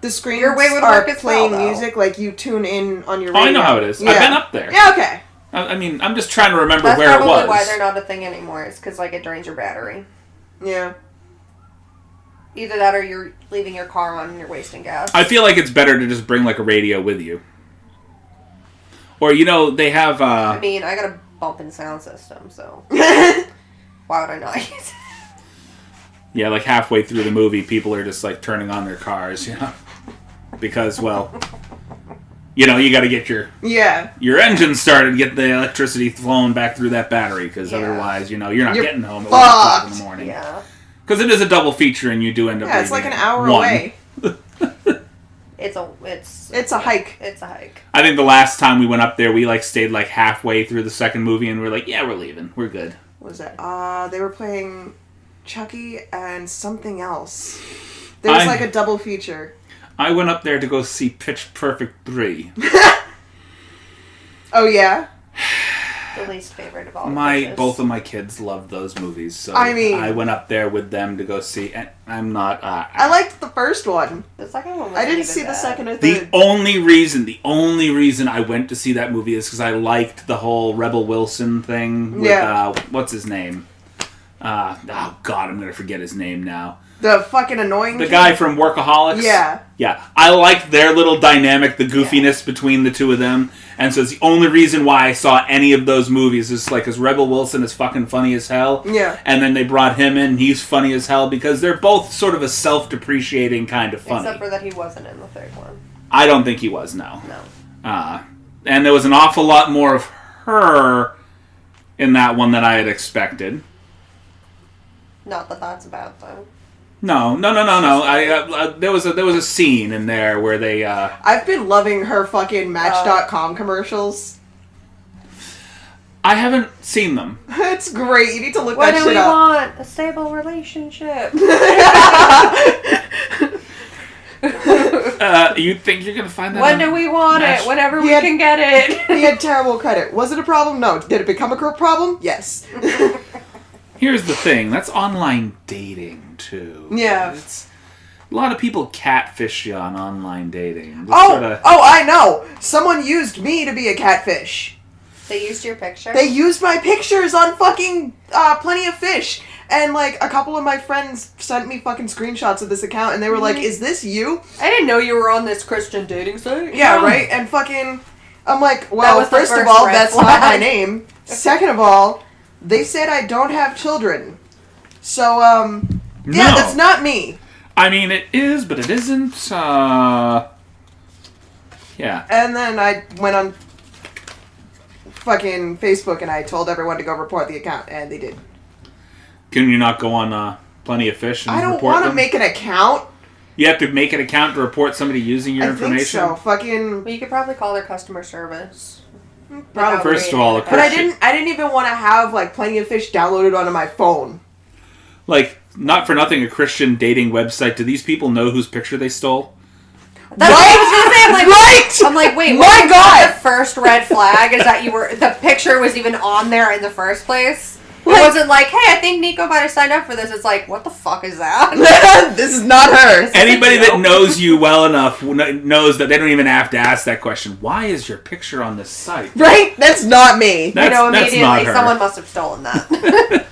The screens your way would are work as playing well, music, like you tune in on your radio. I know how it is. Yeah. I've been up there. Yeah, okay. I mean, I'm just trying to remember That's where it was. That's probably why they're not a thing anymore. It's because, like, it drains your battery. Yeah. Either that or you're leaving your car on and you're wasting gas. I feel like it's better to just bring, like, a radio with you. Or, you know, they have... I mean, I got a bumping sound system, so... why would I not use it? Yeah, like, halfway through the movie, people are just, like, turning on their cars, you know? Because, well... You know, you got to get your engine started, get the electricity flowing back through that battery, because otherwise, you know, you're not getting home at 1 o'clock in the morning. Yeah. Because it is a double feature, and you do end up. Yeah, it's like an hour away. It's a hike. It's a hike. I think the last time we went up there, we like stayed like halfway through the second movie, and we're like, yeah, we're leaving, we're good. What was that? They were playing Chucky and something else. There was like a double feature. I went up there to go see Pitch Perfect 3. Oh, yeah? The least favorite of all. The Both of my kids loved those movies, so I mean, I went up there with them to go see. And I'm not. I liked the first one. The second one. I didn't see the second or The third. only reason I went to see that movie is because I liked the whole Rebel Wilson thing. With, what's his name? Oh God, I'm gonna forget his name now. The fucking annoying The kid? guy from Workaholics? Yeah. Yeah. I liked their little dynamic, the goofiness between the two of them. And so it's the only reason why I saw any of those movies is like, because Rebel Wilson is fucking funny as hell. Yeah. And then they brought him in, he's funny as hell, because they're both sort of a self-depreciating kind of funny. Except for that he wasn't in the third one. I don't think he was, no. No. And there was an awful lot more of her in that one than I had expected. Not that that's about though. No. There was a scene in there where they. I've been loving her fucking Match.com commercials. I haven't seen them. It's great. You need to look What that do shit we up. want? A stable relationship. You think you're gonna find that? When do we want Match? it? Whenever we can get it. He had terrible credit. Was it a problem? No. Did it become a problem? Yes. Here's the thing. That's online dating too. Yeah. It's a lot of people catfish you on online dating. Just Oh, sorta- I know. Someone used me to be a catfish. They used your picture? They used my pictures on fucking Plenty of Fish. And, like, a couple of my friends sent me fucking screenshots of this account, and they were like, is this you? I didn't know you were on this Christian dating site. Yeah, No. right? And fucking, I'm like, well, was the first of first all, red that's not flag. my name. Second of all, they said I don't have children. So, yeah, No. that's not me. I mean, it is, but it isn't. Yeah. And then I went on fucking Facebook and I told everyone to go report the account, and they did. Can you not go on Plenty of Fish and I don't report want to them? make an account. You have to make an account to report somebody using your I information? think so. Fucking. Well, you could probably call their customer service. Probably. First of all, a But I Christian- didn't even want to have like Plenty of Fish downloaded onto my phone. Like, not for nothing, a Christian dating website. Do these people know whose picture they stole? That's what I was gonna say. I'm like, wait, My wasn't God! the first red flag is that the picture was even on there in the first place? It wasn't like, hey, I think Nico might have signed up for this. It's like, what the fuck is that? This is not her. Anybody that knows you well enough knows that they don't even have to ask that question. Why is your picture on this site? Right? That's not me. That's not Immediately her. someone must have stolen that.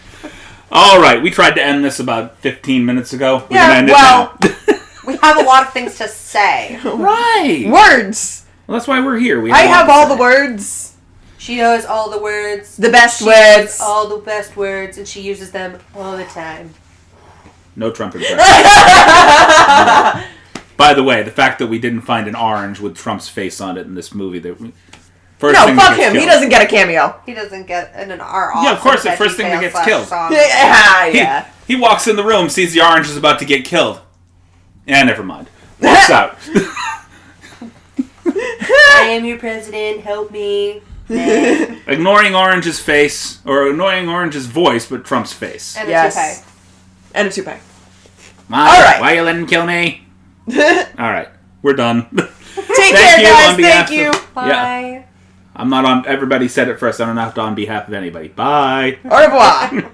All right, we tried to end this about 15 minutes ago. We're Yeah, gonna end well- it We have a lot of things to say. now. Right. Words. Well, that's why we're here. We I a lot have to all say. the words. She knows all the words. The best She words. knows all the best words, and she uses them all the time. No Trump impression. By the way, the fact that we didn't find an orange with Trump's face on it in this movie, first No, thing fuck that gets him. He killed. doesn't get a cameo. He doesn't get an R off. Yeah, of course, the first thing that gets killed. Yeah. He walks in the room, sees the orange is about to get killed. Yeah, never mind. Walks out. I am your president. Help me. Ignoring Orange's face, or ignoring Orange's voice, but Trump's face. And Yes. a toupee. And a toupee. All right. Why you letting him kill me? All right. We're done. Take care, you guys. on behalf Thank you. of- Bye. Yeah. I'm not on... Everybody said it first. I don't have to on behalf of anybody. Bye. Au revoir.